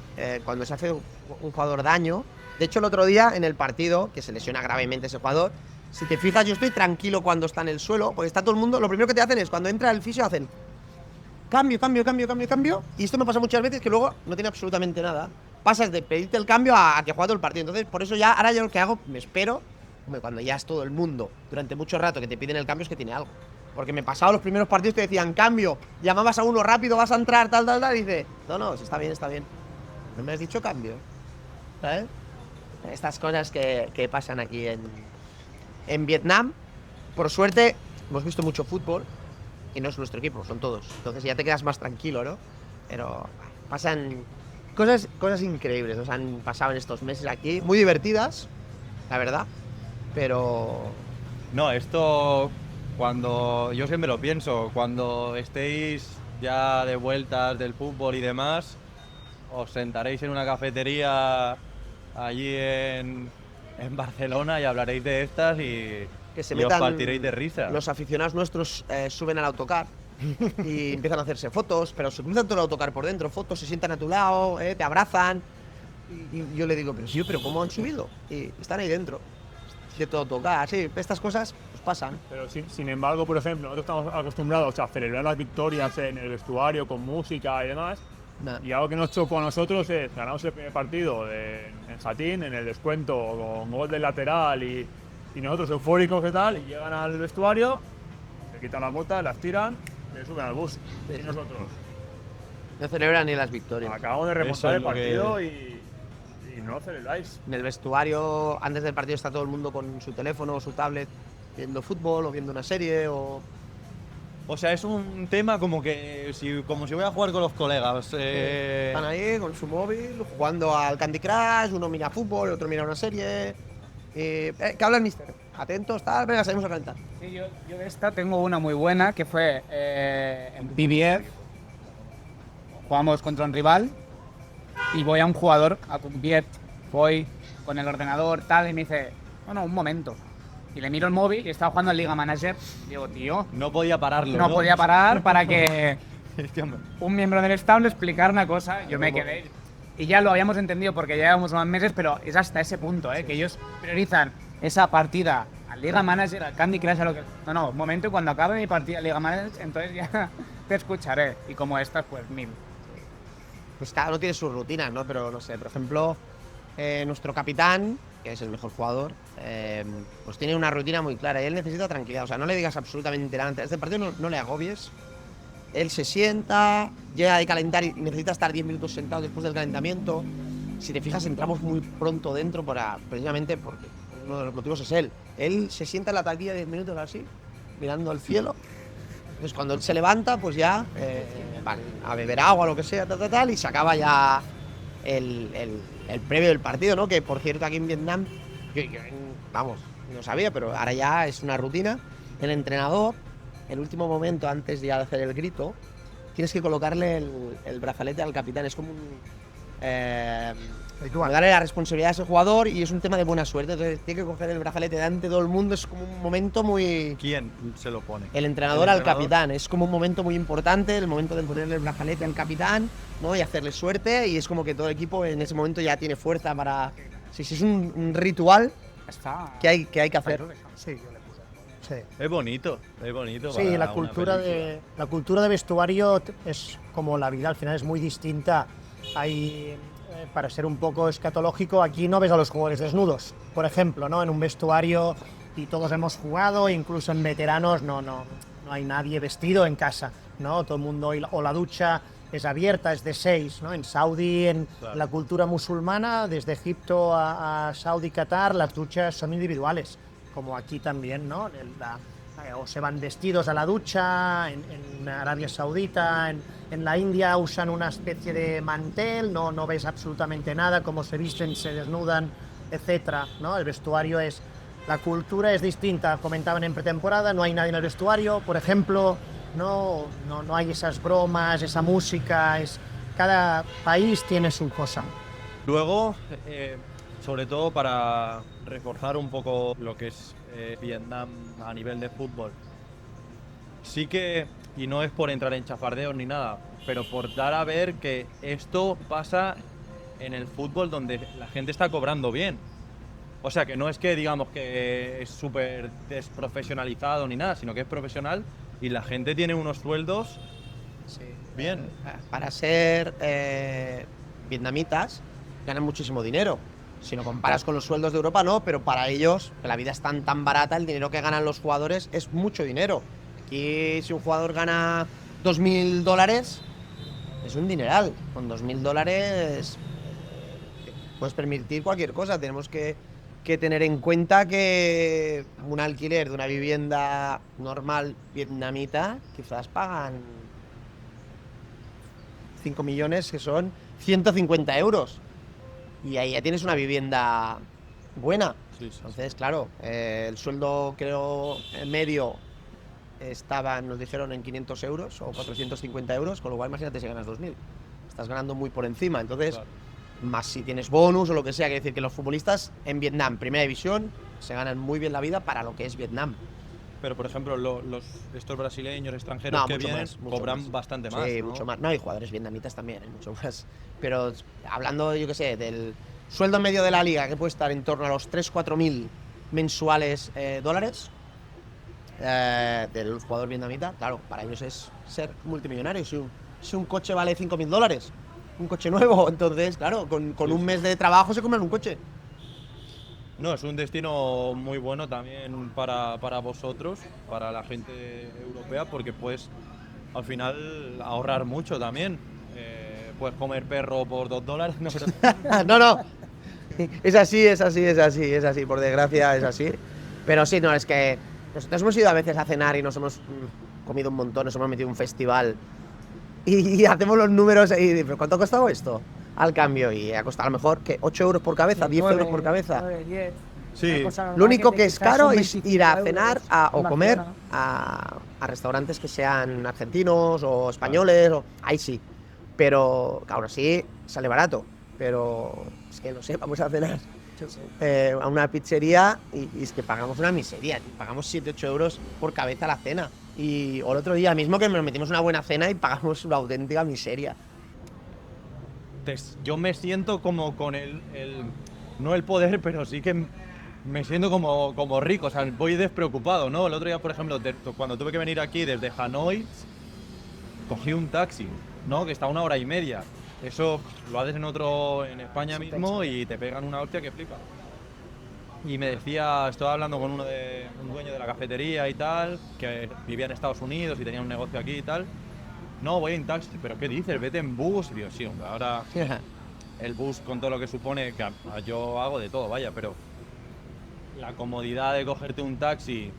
cuando se hace un jugador daño. De hecho, el otro día en el partido, que se lesiona gravemente ese jugador, si te fijas, yo estoy tranquilo cuando está en el suelo, porque está todo el mundo. Lo primero que te hacen es, cuando entra el fisio, hacen cambio. Y esto me pasa muchas veces que luego no tiene absolutamente nada. Pasas de pedirte el cambio a que juegue todo el partido. Entonces, por eso ya, ahora yo lo que hago, me espero. Hombre, cuando ya es todo el mundo durante mucho rato que te piden el cambio, es que tiene algo. Porque me pasaba los primeros partidos, te decían cambio, llamabas a uno rápido, vas a entrar, tal, y dice, no, si está bien. No me has dicho cambio. ¿Sabes? Estas cosas que pasan aquí en Vietnam. Por suerte, hemos visto mucho fútbol y no es nuestro equipo, son todos. Entonces ya te quedas más tranquilo, ¿no? Pero pasan cosas increíbles, nos han pasado en estos meses aquí, muy divertidas, la verdad, pero No, esto cuando yo siempre lo pienso, cuando estéis ya de vueltas del fútbol y demás, os sentaréis en una cafetería allí en Barcelona y hablaréis de estas y, que se y os metan partiréis de risa. los aficionados nuestros suben al autocar y empiezan a hacerse fotos, pero se cruzan todo el autocar por dentro, fotos, se sientan a tu lado, te abrazan. Y yo le digo, pero ¿cómo han subido? Y están ahí dentro, de todo tocar, sí, estas cosas pues pasan. Pero sin embargo, por ejemplo, nosotros estamos acostumbrados a celebrar las victorias en el vestuario con música y demás. Nah. Y algo que nos chocó a nosotros es ganamos el primer partido en Jatín, en el descuento, con gol del lateral y nosotros eufóricos y tal, y llegan al vestuario, se quitan las botas, las tiran, y suben al bus. Sí. Y nosotros No celebran ni las victorias. acabamos de Eso remontar es el lo que- partido y no lo celebráis. En el vestuario, antes del partido, está todo el mundo con su teléfono o su tablet viendo fútbol o viendo una serie o... O sea, es un tema como como si voy a jugar con los colegas. Están ahí con su móvil, jugando al Candy Crush, uno mira fútbol, el otro mira una serie. ¿Qué habla el mister? Atentos, tal, venga, salimos a calentar. Sí, yo de esta tengo una muy buena que fue en BBF. Jugamos contra un rival y voy a un jugador, a BBF, voy con el ordenador, tal, y me dice, no, un momento. Y le miro el móvil y estaba jugando en Liga Manager. Digo, tío, No podía pararlo. no podía parar para que Es que, hombre, un miembro del staff le explicara una cosa. Yo me quedé. Y ya lo habíamos entendido porque ya llevamos unos meses, pero es hasta ese punto, que ellos priorizan esa partida al Liga Manager, al Candy Crush, a lo que... No, un momento, cuando acabe mi partida al Liga Manager, entonces ya te escucharé. Y como estas, pues 1000. Pues cada uno tiene sus rutinas, ¿no? Pero no sé, por ejemplo, nuestro capitán, que es el mejor jugador, pues tiene una rutina muy clara y él necesita tranquilidad. O sea, no le digas absolutamente nada antes de este partido, no le agobies. Él se sienta, llega de calentar y necesita estar 10 minutos sentado después del calentamiento. Si te fijas, entramos muy pronto dentro precisamente porque uno de los motivos es él. Él se sienta en la taquilla 10 minutos así, mirando al cielo. Entonces, cuando él se levanta, pues ya van a beber agua o lo que sea, tal, y se acaba ya el previo del partido, ¿no? Que por cierto, aquí en Vietnam, vamos, no sabía, pero ahora ya es una rutina. El entrenador, el último momento antes de hacer el grito, tienes que colocarle el brazalete al capitán. Es como darle la responsabilidad a ese jugador y es un tema de buena suerte. Entonces tiene que coger el brazalete delante de todo el mundo. Es como un momento muy... ¿quién se lo pone? El entrenador al capitán. Es como un momento muy importante, el momento de ponerle el brazalete al capitán, ¿no? Y hacerle suerte. Y es como que todo el equipo en ese momento ya tiene fuerza para... Sí, es un ritual Está. que hay que hacer. Sí, yo le puse. Sí. Es bonito, es bonito. Sí, para la una cultura película. la cultura de vestuario es como la vida, al final es muy distinta. Hay, para ser un poco escatológico, aquí no ves a los jugadores desnudos, por ejemplo, ¿no? En un vestuario, y todos hemos jugado, incluso en veteranos no hay nadie vestido en casa, ¿no? Todo el mundo, o la ducha es abierta, es de 6, ¿no? En Saudi, en Claro. la cultura musulmana, desde Egipto a Saudi, Qatar, las duchas son individuales, como aquí también, ¿no? O se van vestidos a la ducha, en Arabia Saudita, en la India usan una especie de mantel, no ves absolutamente nada, cómo se visten, se desnudan, etcétera, ¿no? El vestuario es... La cultura es distinta, comentaban en pretemporada, no hay nadie en el vestuario, por ejemplo, no hay esas bromas, esa música, cada país tiene su cosa. Luego, sobre todo para reforzar un poco lo que es Vietnam a nivel de fútbol, sí que, y no es por entrar en chafardeos ni nada, pero por dar a ver que esto pasa en el fútbol donde la gente está cobrando bien. O sea, que no es que digamos que es súper desprofesionalizado ni nada, sino que es profesional y la gente tiene unos sueldos bien. Para ser vietnamitas ganan muchísimo dinero. Si lo comparas con los sueldos de Europa, no, pero para ellos, que la vida es tan barata, el dinero que ganan los jugadores es mucho dinero. Aquí, si un jugador gana $2.000, es un dineral. Con $2.000 puedes permitir cualquier cosa. Tenemos que tener en cuenta que un alquiler de una vivienda normal vietnamita quizás pagan 5 millones, que son 150 euros. Y ahí ya tienes una vivienda buena. Sí, sí. Entonces, claro, el sueldo, creo, medio nos dijeron en 500 euros o 450 euros, con lo cual imagínate si ganas 2.000. Estás ganando muy por encima. Entonces, Claro. más si tienes bonus o lo que sea, quiere decir que los futbolistas en Vietnam, primera división, se ganan muy bien la vida para lo que es Vietnam. pero por ejemplo, estos brasileños extranjeros No, que mucho vienen más, mucho cobran más. bastante más. Sí, ¿no? mucho más. No, hay jugadores vietnamitas también, mucho más. Pero hablando, yo qué sé, del sueldo medio de la liga, que puede estar en torno a los 3-4 mil mensuales dólares, del jugador vietnamita, claro, para ellos es ser multimillonario. Si un coche vale 5.000 dólares, un coche nuevo, entonces, claro, con un mes de trabajo se compran un coche. No, es un destino muy bueno también para vosotros, para la gente europea, porque puedes al final ahorrar mucho también. Puedes comer perro por $2, no, pero No, no. Es así, es así, es así, es así. Por desgracia es así. Pero sí, no, es que nosotros hemos ido a veces a cenar y nos hemos comido un montón, nos hemos metido en un festival y hacemos los números y dices, ¿cuánto ha costado esto? Al cambio, y ha costado a lo mejor que 8 euros por cabeza, 10 euros por cabeza. 9, 10. Sí. Una cosa Lo normal único te que es quizás caro son es 25 ir a euros cenar en o comer Barcelona. a restaurantes que sean argentinos o españoles, ahí sí. Pero, claro, sí, sale barato. Pero es que no sé, vamos a cenar a una pizzería y es que pagamos una miseria, tío. Pagamos 7-8 euros por cabeza la cena. O el otro día mismo que nos metimos una buena cena y pagamos una auténtica miseria. yo me siento como con no el poder, pero sí que me siento como rico, o sea, voy despreocupado, ¿no? El otro día, por ejemplo, cuando tuve que venir aquí desde Hanoi, cogí un taxi, ¿no? Que está 1 hora y media. Eso lo haces en España mismo y te pegan una hostia que flipa. Y me decía, estaba hablando con un dueño de la cafetería y tal, que vivía en Estados Unidos y tenía un negocio aquí y tal. No, voy en taxi, pero ¿qué dices? Vete en bus. Y digo, sí, hombre, ahora el bus con todo lo que supone, que yo hago de todo, vaya, pero la comodidad de cogerte un taxi,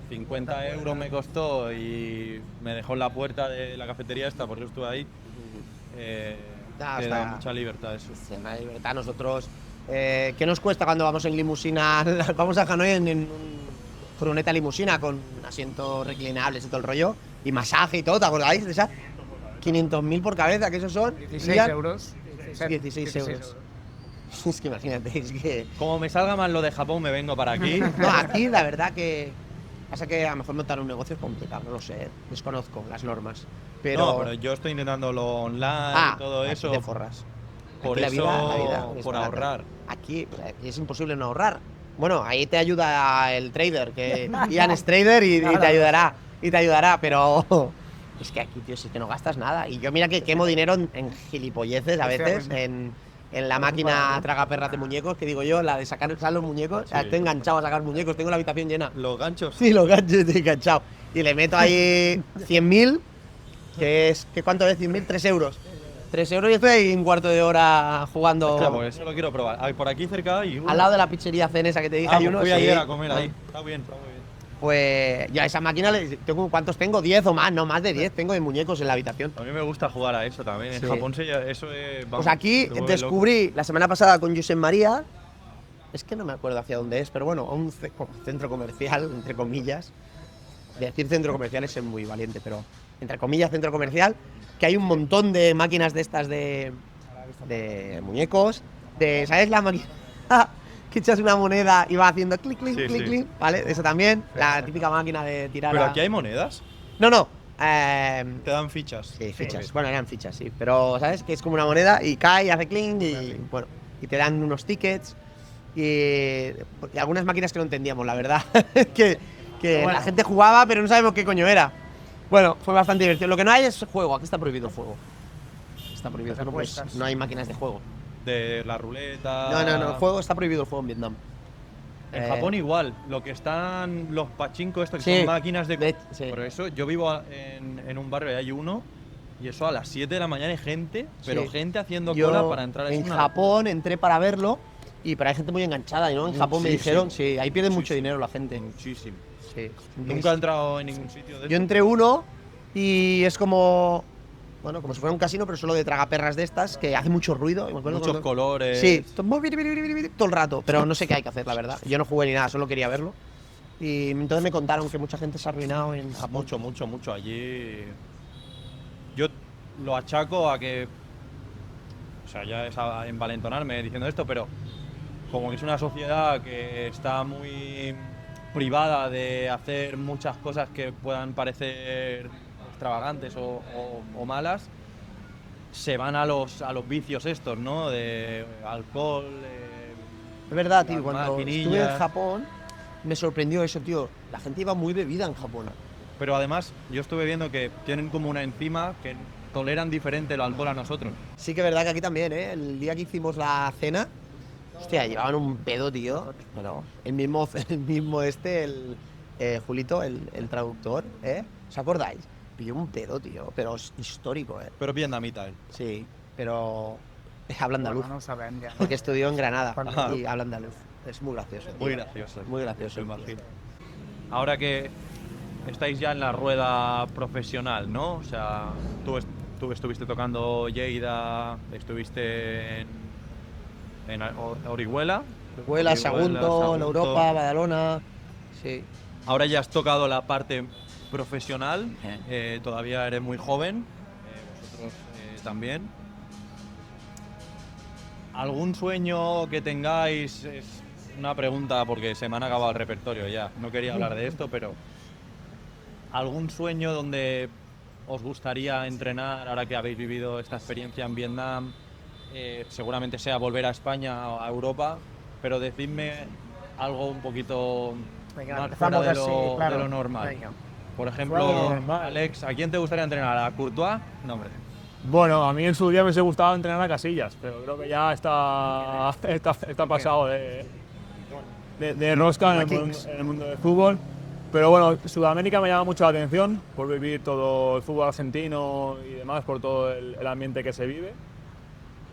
50 euros me costó y me dejó en la puerta de la cafetería esta, porque yo estuve ahí. Te da mucha libertad eso. Sí, una libertad. Nosotros, ¿qué nos cuesta cuando vamos en limusina? Vamos a Hanoi en un furgoneta limusina con asientos reclinables y todo el rollo, y masaje y todo, ¿te acordáis de esa? 500.000 por cabeza, que esos son 16 euros. 16 euros. Es que imagínate, es que… Como me salga mal lo de Japón, me vengo para aquí. No, aquí la verdad que… Pasa que a lo mejor montar un negocio es complicado, no lo sé, desconozco las normas. No, pero yo estoy intentándolo online y todo aquí eso. te forras. Por Aquí eso, la vida es por barata. ahorrar. Aquí es imposible no ahorrar. Bueno, ahí te ayuda el trader, que Ian es trader y te ayudará. Y te ayudará, pero es que aquí, tío, sí que no gastas nada. Y yo mira que quemo dinero en gilipolleces a veces, en la máquina tragaperras de muñecos, que digo yo, la de sacar los muñecos. Sí. Estoy enganchado a sacar muñecos, tengo la habitación llena. Los ganchos. Sí, los ganchos estoy enganchado. Y le meto ahí 100.000, ¿cuánto es 100.000? 3 euros. 3 euros y estoy ahí un cuarto de hora jugando. Claro, pues eso lo quiero probar. Ah, por aquí cerca hay uno. Al lado de la pizzería Cenesa que te dije, Ah, hay pues uno. fui sí. ayer a comer ahí. Está bien, está muy bien. Pues ya esa máquina, ¿cuántos tengo? 10 o más, no, más de 10 tengo de muñecos en la habitación. A mí me gusta jugar a eso también. Sí. En Japón eso es… Pues aquí te vuelve descubrí la semana pasada con Josep María, es que no me acuerdo hacia dónde es, pero bueno, a un centro comercial, entre comillas. Decir centro comercial es ser muy valiente, pero entre comillas centro comercial, que hay un montón de máquinas de estas de muñecos, ¿sabes la máquina? Que echas una moneda y va haciendo clic, clic, Sí, clic, sí. clic, ¿vale? Eso también, la típica máquina de tirar. Pero aquí hay monedas. No. Te dan fichas. Sí, fichas. Bueno, eran fichas, sí. Pero, ¿sabes? Que es como una moneda y cae, hace cling y bueno. Y te dan unos tickets y algunas máquinas que no entendíamos, la verdad. que Bueno. la gente jugaba, pero no sabemos qué coño era. Bueno, fue bastante divertido. Lo que no hay es juego. Aquí está prohibido el juego. Está prohibido. No hay máquinas de juego. De la ruleta. No. El juego está prohibido el juego en Vietnam. En Japón igual. Lo que están los pachinko estos que Sí. son máquinas de… Sí. Por eso yo vivo en un barrio y hay uno. Y eso a las 7 de la mañana hay gente, pero Sí. gente haciendo Yo cola para entrar. Es en una Japón entré para verlo, pero hay gente muy enganchada, ¿no? En Japón me Sí, dijeron, sí. sí, ahí pierden Sí, mucho sí. dinero la gente. locura. Muchísimo. Sí. Nunca he entrado en ningún sitio de Yo eso. entré uno y es como, bueno, como si fuera un casino, pero solo de tragaperras de estas, que hace mucho ruido. Me acuerdo Muchos cuando- colores. Sí, todo el rato, pero no sé qué hay que hacer, la verdad. Yo no jugué ni nada, solo quería verlo. Y entonces me contaron que mucha gente se ha arruinado en Japón. Mucho. Allí. Yo lo achaco a que. O sea, ya es a envalentonarme diciendo esto, pero como que es una sociedad que está muy privada de hacer muchas cosas que puedan parecer extravagantes o malas, se van a los vicios estos, ¿no? De alcohol, Es verdad, tío, las cuando estuve en maquinillas. Japón me sorprendió eso, tío. La gente iba muy bebida en Japón. Pero además yo estuve viendo que tienen como una enzima que toleran diferente el alcohol a nosotros. Sí que es verdad que aquí también, ¿eh? El día que hicimos la cena, hostia, llevaban un pedo, tío. Bueno, el mismo Julito, el traductor, ¿eh? ¿Os acordáis? Pilló un pedo, tío, pero es histórico, ¿eh? Pero vietnamita él. Sí, pero habla andaluz, Bueno, no sabem ja. porque estudió en Granada Ajá. y habla andaluz. Es muy gracioso, tío. Muy gracioso. Muy gracioso, Me tío. imagino. Ahora que estáis ya en la rueda profesional, ¿no? O sea, tú estuviste tocando Lleida, estuviste en Orihuela. Orihuela, Sagunto, en Sagunto. Europa, Badalona. Sí. Ahora ya has tocado la parte profesional, todavía eres muy joven, vosotros también. ¿Algún sueño que tengáis? Es una pregunta porque se me han acabado el repertorio ya, no quería hablar de esto, pero ¿algún sueño donde os gustaría entrenar ahora que habéis vivido esta experiencia en Vietnam? Seguramente sea volver a España o a Europa, pero decidme algo un poquito Venga, más empezamos fuera de así, lo, claro. de lo normal. Venga. Por Fuera de lo ejemplo, normal. Alex, ¿a quién te gustaría entrenar? ¿A Courtois? No, hombre. Bueno, a mí en su día me hubiese gustado entrenar a Casillas, pero creo que ya está pasado de rosca en el mundo del fútbol. Pero bueno, Sudamérica me llama mucho la atención por vivir todo el fútbol argentino y demás, por todo el ambiente que se vive.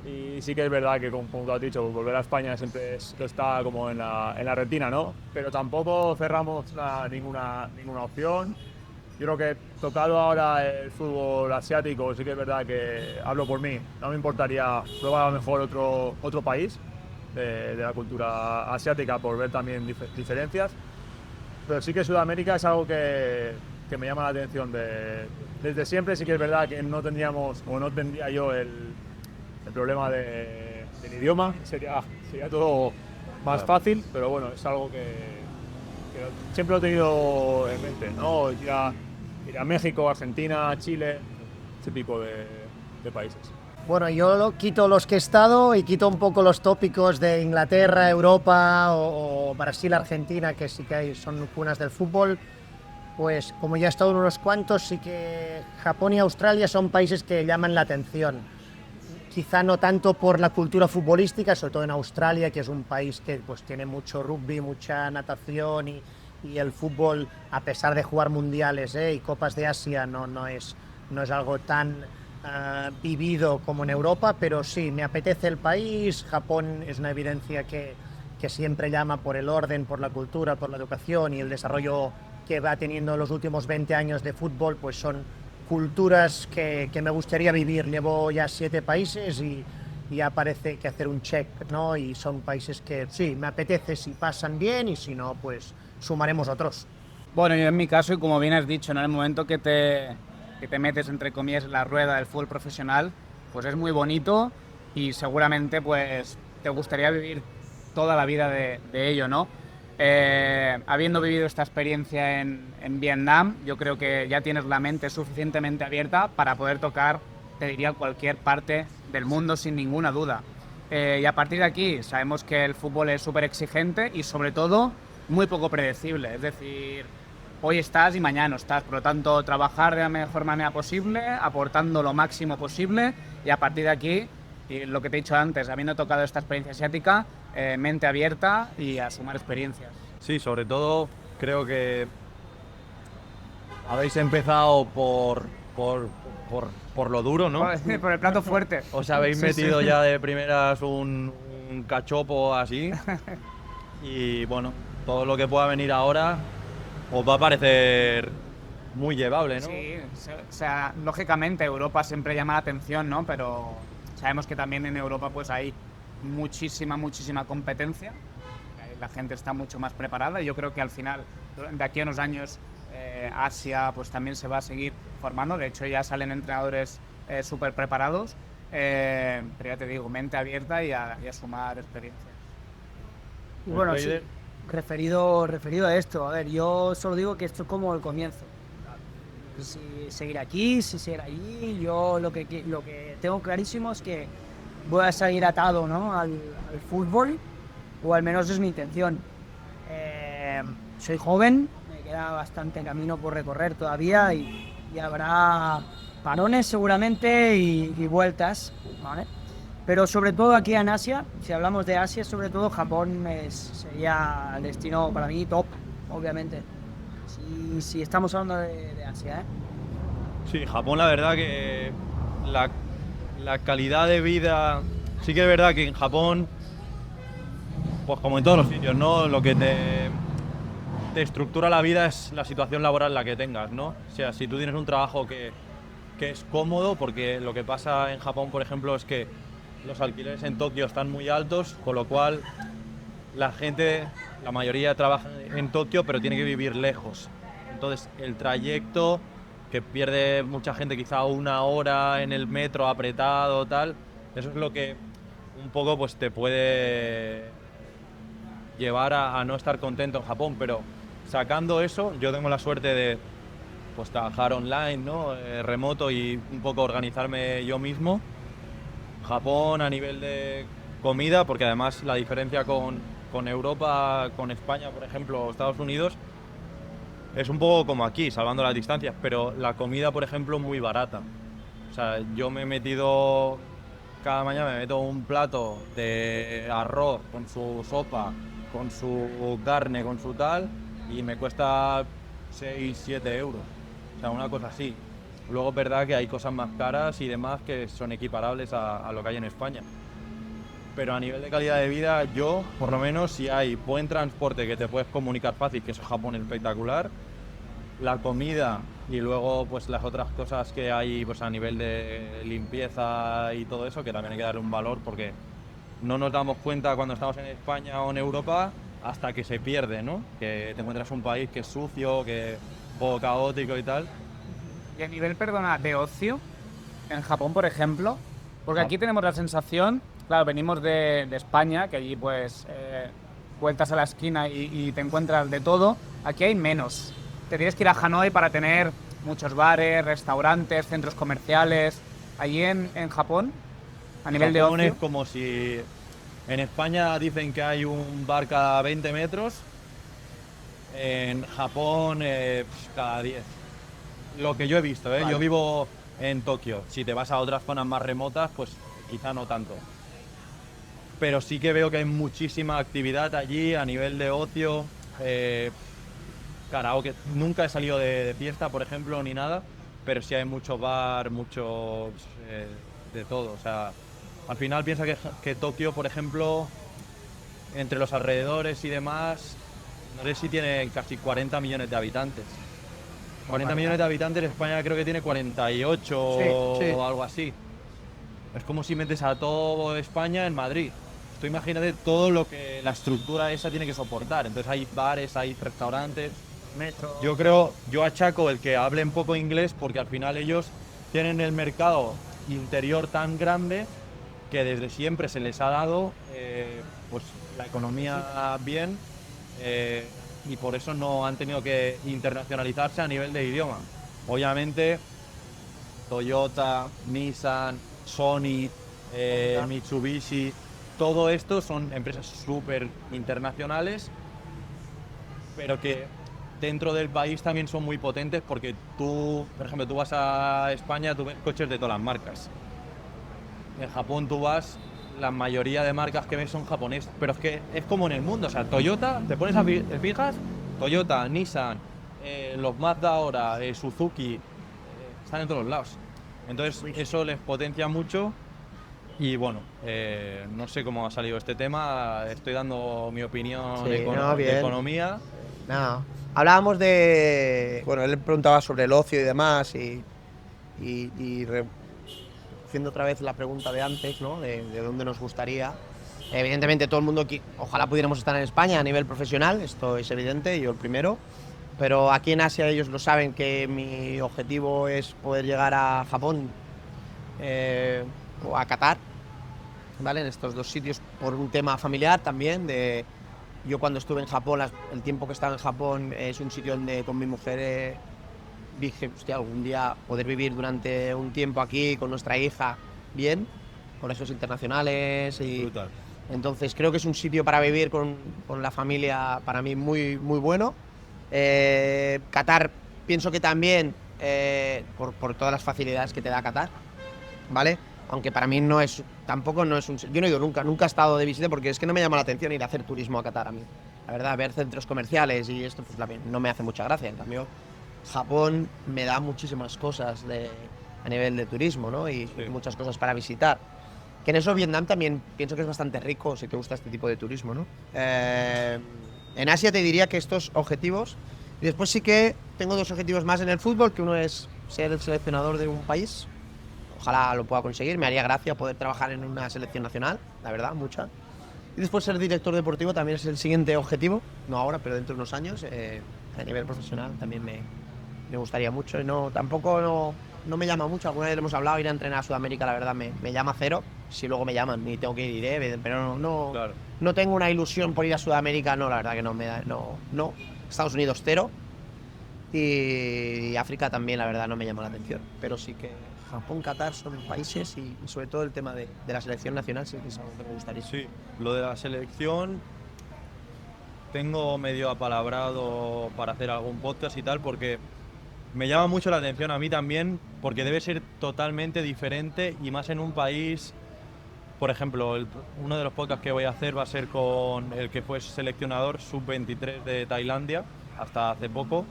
Y sí que es verdad que, como tú has dicho, volver a España siempre está como en la retina, ¿no? Pero tampoco cerramos ninguna opción. Yo creo que tocado ahora el fútbol asiático, sí que es verdad que hablo por mí. No me importaría probar a lo mejor otro país de la cultura asiática por ver también diferencias. Pero sí que Sudamérica es algo que me llama la atención. Desde siempre sí que es verdad que no tendría yo el problema del idioma. Sería todo más fácil, pero bueno, es algo que siempre lo he tenido en mente, ¿no? Ir a México, Argentina, Chile, ese tipo de países. Bueno, yo quito los que he estado y quito un poco los tópicos de Inglaterra, Europa o Brasil, Argentina, que sí que son cunas del fútbol. Pues como ya he estado en unos cuantos, sí que Japón y Australia son países que llaman la atención. Quizá no tanto por la cultura futbolística, sobre todo en Australia, que es un país que pues tiene mucho rugby, mucha natación y el fútbol, a pesar de jugar mundiales y copas de Asia, no es algo tan vivido como en Europa, pero sí, me apetece el país. Japón es una evidencia que siempre llama por el orden, por la cultura, por la educación y el desarrollo que va teniendo los últimos 20 años de fútbol, pues son culturas que me gustaría vivir. Llevo ya 7 países y ya parece que hacer un check, ¿no? Y son países que sí, me apetece si pasan bien y si no, pues sumaremos otros. Bueno, yo en mi caso, y como bien has dicho, en el momento que te metes, entre comillas, en la rueda del fútbol profesional, pues es muy bonito y seguramente pues te gustaría vivir toda la vida de ello, ¿no? Habiendo vivido esta experiencia en Vietnam, yo creo que ya tienes la mente suficientemente abierta para poder tocar, te diría, cualquier parte del mundo sin ninguna duda. Y a partir de aquí sabemos que el fútbol es súper exigente y sobre todo muy poco predecible, es decir, hoy estás y mañana no estás, por lo tanto trabajar de la mejor manera posible, aportando lo máximo posible y a partir de aquí, y lo que te he dicho antes, habiendo tocado esta experiencia asiática, mente abierta y a sumar experiencias. Sí, sobre todo creo que habéis empezado por lo duro, ¿no? Por el plato fuerte. Os habéis metido ya de primeras un cachopo así y bueno, todo lo que pueda venir ahora os va a parecer muy llevable, ¿no? Sí, o sea, lógicamente Europa siempre llama la atención, ¿no? Pero sabemos que también en Europa pues hay muchísima competencia. La gente está mucho más preparada y yo creo que al final, de aquí a unos años, Asia pues también se va a seguir formando. De hecho, ya salen entrenadores súper preparados. Pero ya te digo, mente abierta y a sumar experiencias. Y bueno, sí, referido a esto, a ver, yo solo digo que esto es como el comienzo. Si seguir aquí, si seguir allí, yo lo que tengo clarísimo es que voy a seguir atado, ¿no?, al fútbol, o al menos es mi intención. Soy joven, me queda bastante camino por recorrer todavía y habrá parones seguramente y vueltas, ¿vale? Pero sobre todo aquí en Asia, si hablamos de Asia, sobre todo Japón sería el destino para mí top, obviamente. Si estamos hablando de Asia, ¿eh? Sí, Japón la verdad que la calidad de vida, sí que es verdad que en Japón, pues como en todos los sitios, ¿no? Lo que te estructura la vida es la situación laboral la que tengas, ¿no? O sea, si tú tienes un trabajo que es cómodo, porque lo que pasa en Japón, por ejemplo, es que los alquileres en Tokio están muy altos, con lo cual la mayoría trabaja en Tokio, pero tiene que vivir lejos. Entonces, el trayecto, que pierde mucha gente quizá 1 hora en el metro apretado, tal, eso es lo que un poco pues te puede llevar a no estar contento en Japón, pero sacando eso, yo tengo la suerte de pues trabajar online, ¿no? Remoto, y un poco organizarme yo mismo. Japón a nivel de comida, porque además la diferencia con Europa, con España, por ejemplo, o Estados Unidos, es un poco como aquí, salvando las distancias, pero la comida, por ejemplo, es muy barata. O sea, yo cada mañana me meto un plato de arroz con su sopa, con su carne, con su tal, y me cuesta 6-7 euros. O sea, una cosa así. Luego es verdad que hay cosas más caras y demás que son equiparables a lo que hay en España. Pero a nivel de calidad de vida, yo, por lo menos, si hay buen transporte, que te puedes comunicar fácil, que eso Japón es espectacular, la comida y luego pues las otras cosas que hay pues a nivel de limpieza y todo eso, que también hay que darle un valor, porque no nos damos cuenta cuando estamos en España o en Europa hasta que se pierde, ¿no? Que te encuentras un país que es sucio, que es un poco caótico y tal. Y a nivel, perdona, de ocio, en Japón, por ejemplo, porque aquí tenemos la sensación, claro, venimos de España, que allí pues vueltas a la esquina y te encuentras de todo. Aquí hay menos. Te tienes que ir a Hanoi para tener muchos bares, restaurantes, centros comerciales. Allí en Japón, a nivel de Japón ocio, es como si en España dicen que hay un bar cada 20 metros, en Japón cada 10. Lo que yo he visto, ¿eh? Vale. Yo vivo en Tokio. Si te vas a otras zonas más remotas, pues quizá no tanto. Pero sí que veo que hay muchísima actividad allí a nivel de ocio. Karaoke. Nunca he salido de fiesta, por ejemplo, ni nada, pero sí hay mucho bar, mucho de todo. O sea, al final piensa que Tokio, por ejemplo, entre los alrededores y demás, no sé si tiene casi 40 millones de habitantes. 40 millones de habitantes, España creo que tiene 48 sí. o algo así. Es como si metes a todo España en Madrid. Tú imagínate todo lo que la estructura esa tiene que soportar. Entonces hay bares, hay restaurantes, metro. Yo achaco el que hable un poco inglés porque al final ellos tienen el mercado interior tan grande que desde siempre se les ha dado pues la economía bien. Y por eso no han tenido que internacionalizarse a nivel de idioma. Obviamente, Toyota, Nissan, Sony, Mitsubishi, todo esto son empresas súper internacionales, pero que dentro del país también son muy potentes, porque tú, por ejemplo, tú vas a España, tú ves coches de todas las marcas. En Japón tú vas, la mayoría de marcas que ves son japonesas, pero es que es como en el mundo. O sea, Toyota, te pones a fijas, Toyota, Nissan, los Mazda ahora, Suzuki, están en todos los lados. Entonces eso les potencia mucho. Y bueno, no sé cómo ha salido este tema, estoy dando mi opinión de economía. No. Hablábamos de... Bueno, él preguntaba sobre el ocio y demás, haciendo otra vez la pregunta de antes, ¿no? De dónde nos gustaría. Evidentemente todo el mundo aquí, ojalá pudiéramos estar en España a nivel profesional, esto es evidente, yo el primero, pero aquí en Asia ellos lo saben que mi objetivo es poder llegar a Japón o a Qatar, ¿vale? En estos dos sitios por un tema familiar también, yo cuando estuve en Japón, el tiempo que estaba en Japón, es un sitio donde con mi mujer dije, hostia, algún día poder vivir durante un tiempo aquí con nuestra hija bien, colegios internacionales y... Brutal. Entonces creo que es un sitio para vivir con la familia para mí muy, muy bueno. Qatar pienso que también por todas las facilidades que te da Qatar, ¿vale? Aunque para mí tampoco no es un... Yo no he ido nunca he estado de visita porque es que no me llama la atención ir a hacer turismo a Qatar a mí. La verdad, ver centros comerciales y esto pues no me hace mucha gracia. En cambio, Japón me da muchísimas cosas a nivel de turismo, ¿no? Y muchas cosas para visitar. Que en eso Vietnam también pienso que es bastante rico si te gusta este tipo de turismo, ¿no? En Asia te diría que estos objetivos, y después sí que tengo 2 objetivos más en el fútbol, que uno es ser el seleccionador de un país, ojalá lo pueda conseguir, me haría gracia poder trabajar en una selección nacional, la verdad, mucha. Y después ser director deportivo también es el siguiente objetivo, no ahora, pero dentro de unos años, a nivel profesional también me gustaría mucho, y tampoco me llama mucho, alguna vez lo hemos hablado, ir a entrenar a Sudamérica, la verdad me llama cero. Si luego me llaman y tengo que ir, iré, pero Claro. no tengo una ilusión por ir a Sudamérica, no, la verdad que no. Estados Unidos 0 y África también, la verdad, no me llama la atención. Pero sí que Japón, Qatar son países y sobre todo el tema de la selección nacional sí que es algo que me gustaría. Sí, lo de la selección tengo medio apalabrado para hacer algún podcast y tal porque me llama mucho la atención a mí también porque debe ser totalmente diferente y más en un país. Por ejemplo, uno de los podcasts que voy a hacer va a ser con el que fue seleccionador sub-23 de Tailandia hasta hace poco,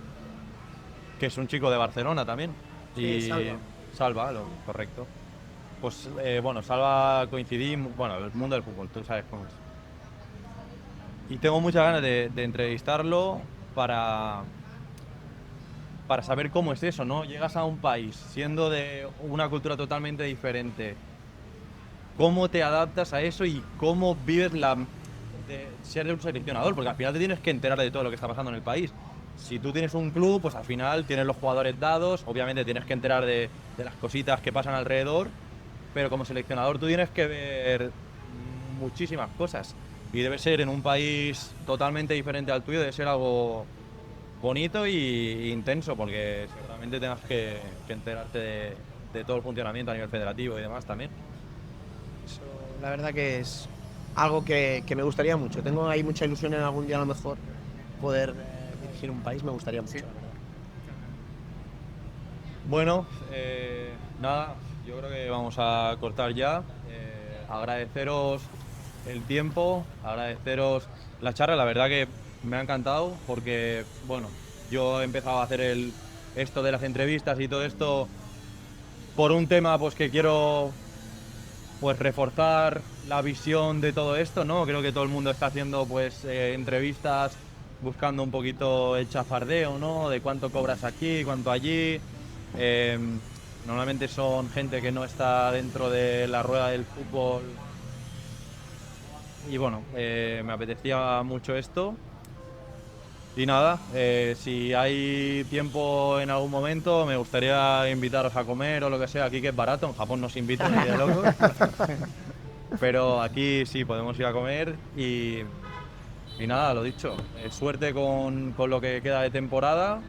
que es un chico de Barcelona también. Sí, Salva, correcto. Pues bueno, Salva coincidí, bueno, el mundo del fútbol, tú sabes cómo es. Y tengo muchas ganas de entrevistarlo para saber cómo es eso, ¿no? Llegas a un país siendo de una cultura totalmente diferente. ¿Cómo te adaptas a eso y cómo vives de ser un seleccionador? Porque al final te tienes que enterar de todo lo que está pasando en el país. Si tú tienes un club, pues al final tienes los jugadores dados, obviamente tienes que enterar de las cositas que pasan alrededor, pero como seleccionador tú tienes que ver muchísimas cosas. Y debe ser en un país totalmente diferente al tuyo, debe ser algo bonito y intenso, porque seguramente tengas que enterarte de todo el funcionamiento a nivel federativo y demás también. Eso, la verdad que es algo que me gustaría mucho. Tengo ahí mucha ilusión en algún día a lo mejor poder dirigir un país, me gustaría mucho. Sí. Bueno, nada, yo creo que vamos a cortar ya. Agradeceros el tiempo, agradeceros la charla, la verdad que me ha encantado porque, bueno, yo he empezado a hacer esto de las entrevistas y todo esto por un tema pues que quiero pues reforzar la visión de todo esto, ¿no? Creo que todo el mundo está haciendo pues entrevistas buscando un poquito el chafardeo, ¿no? De cuánto cobras aquí, cuánto allí. Normalmente son gente que no está dentro de la rueda del fútbol. Y bueno, me apetecía mucho esto. Y nada, si hay tiempo en algún momento, me gustaría invitaros a comer o lo que sea. Aquí que es barato, en Japón no se invita ni de locos. Pero aquí sí, podemos ir a comer y nada, lo dicho. Suerte con lo que queda de temporada.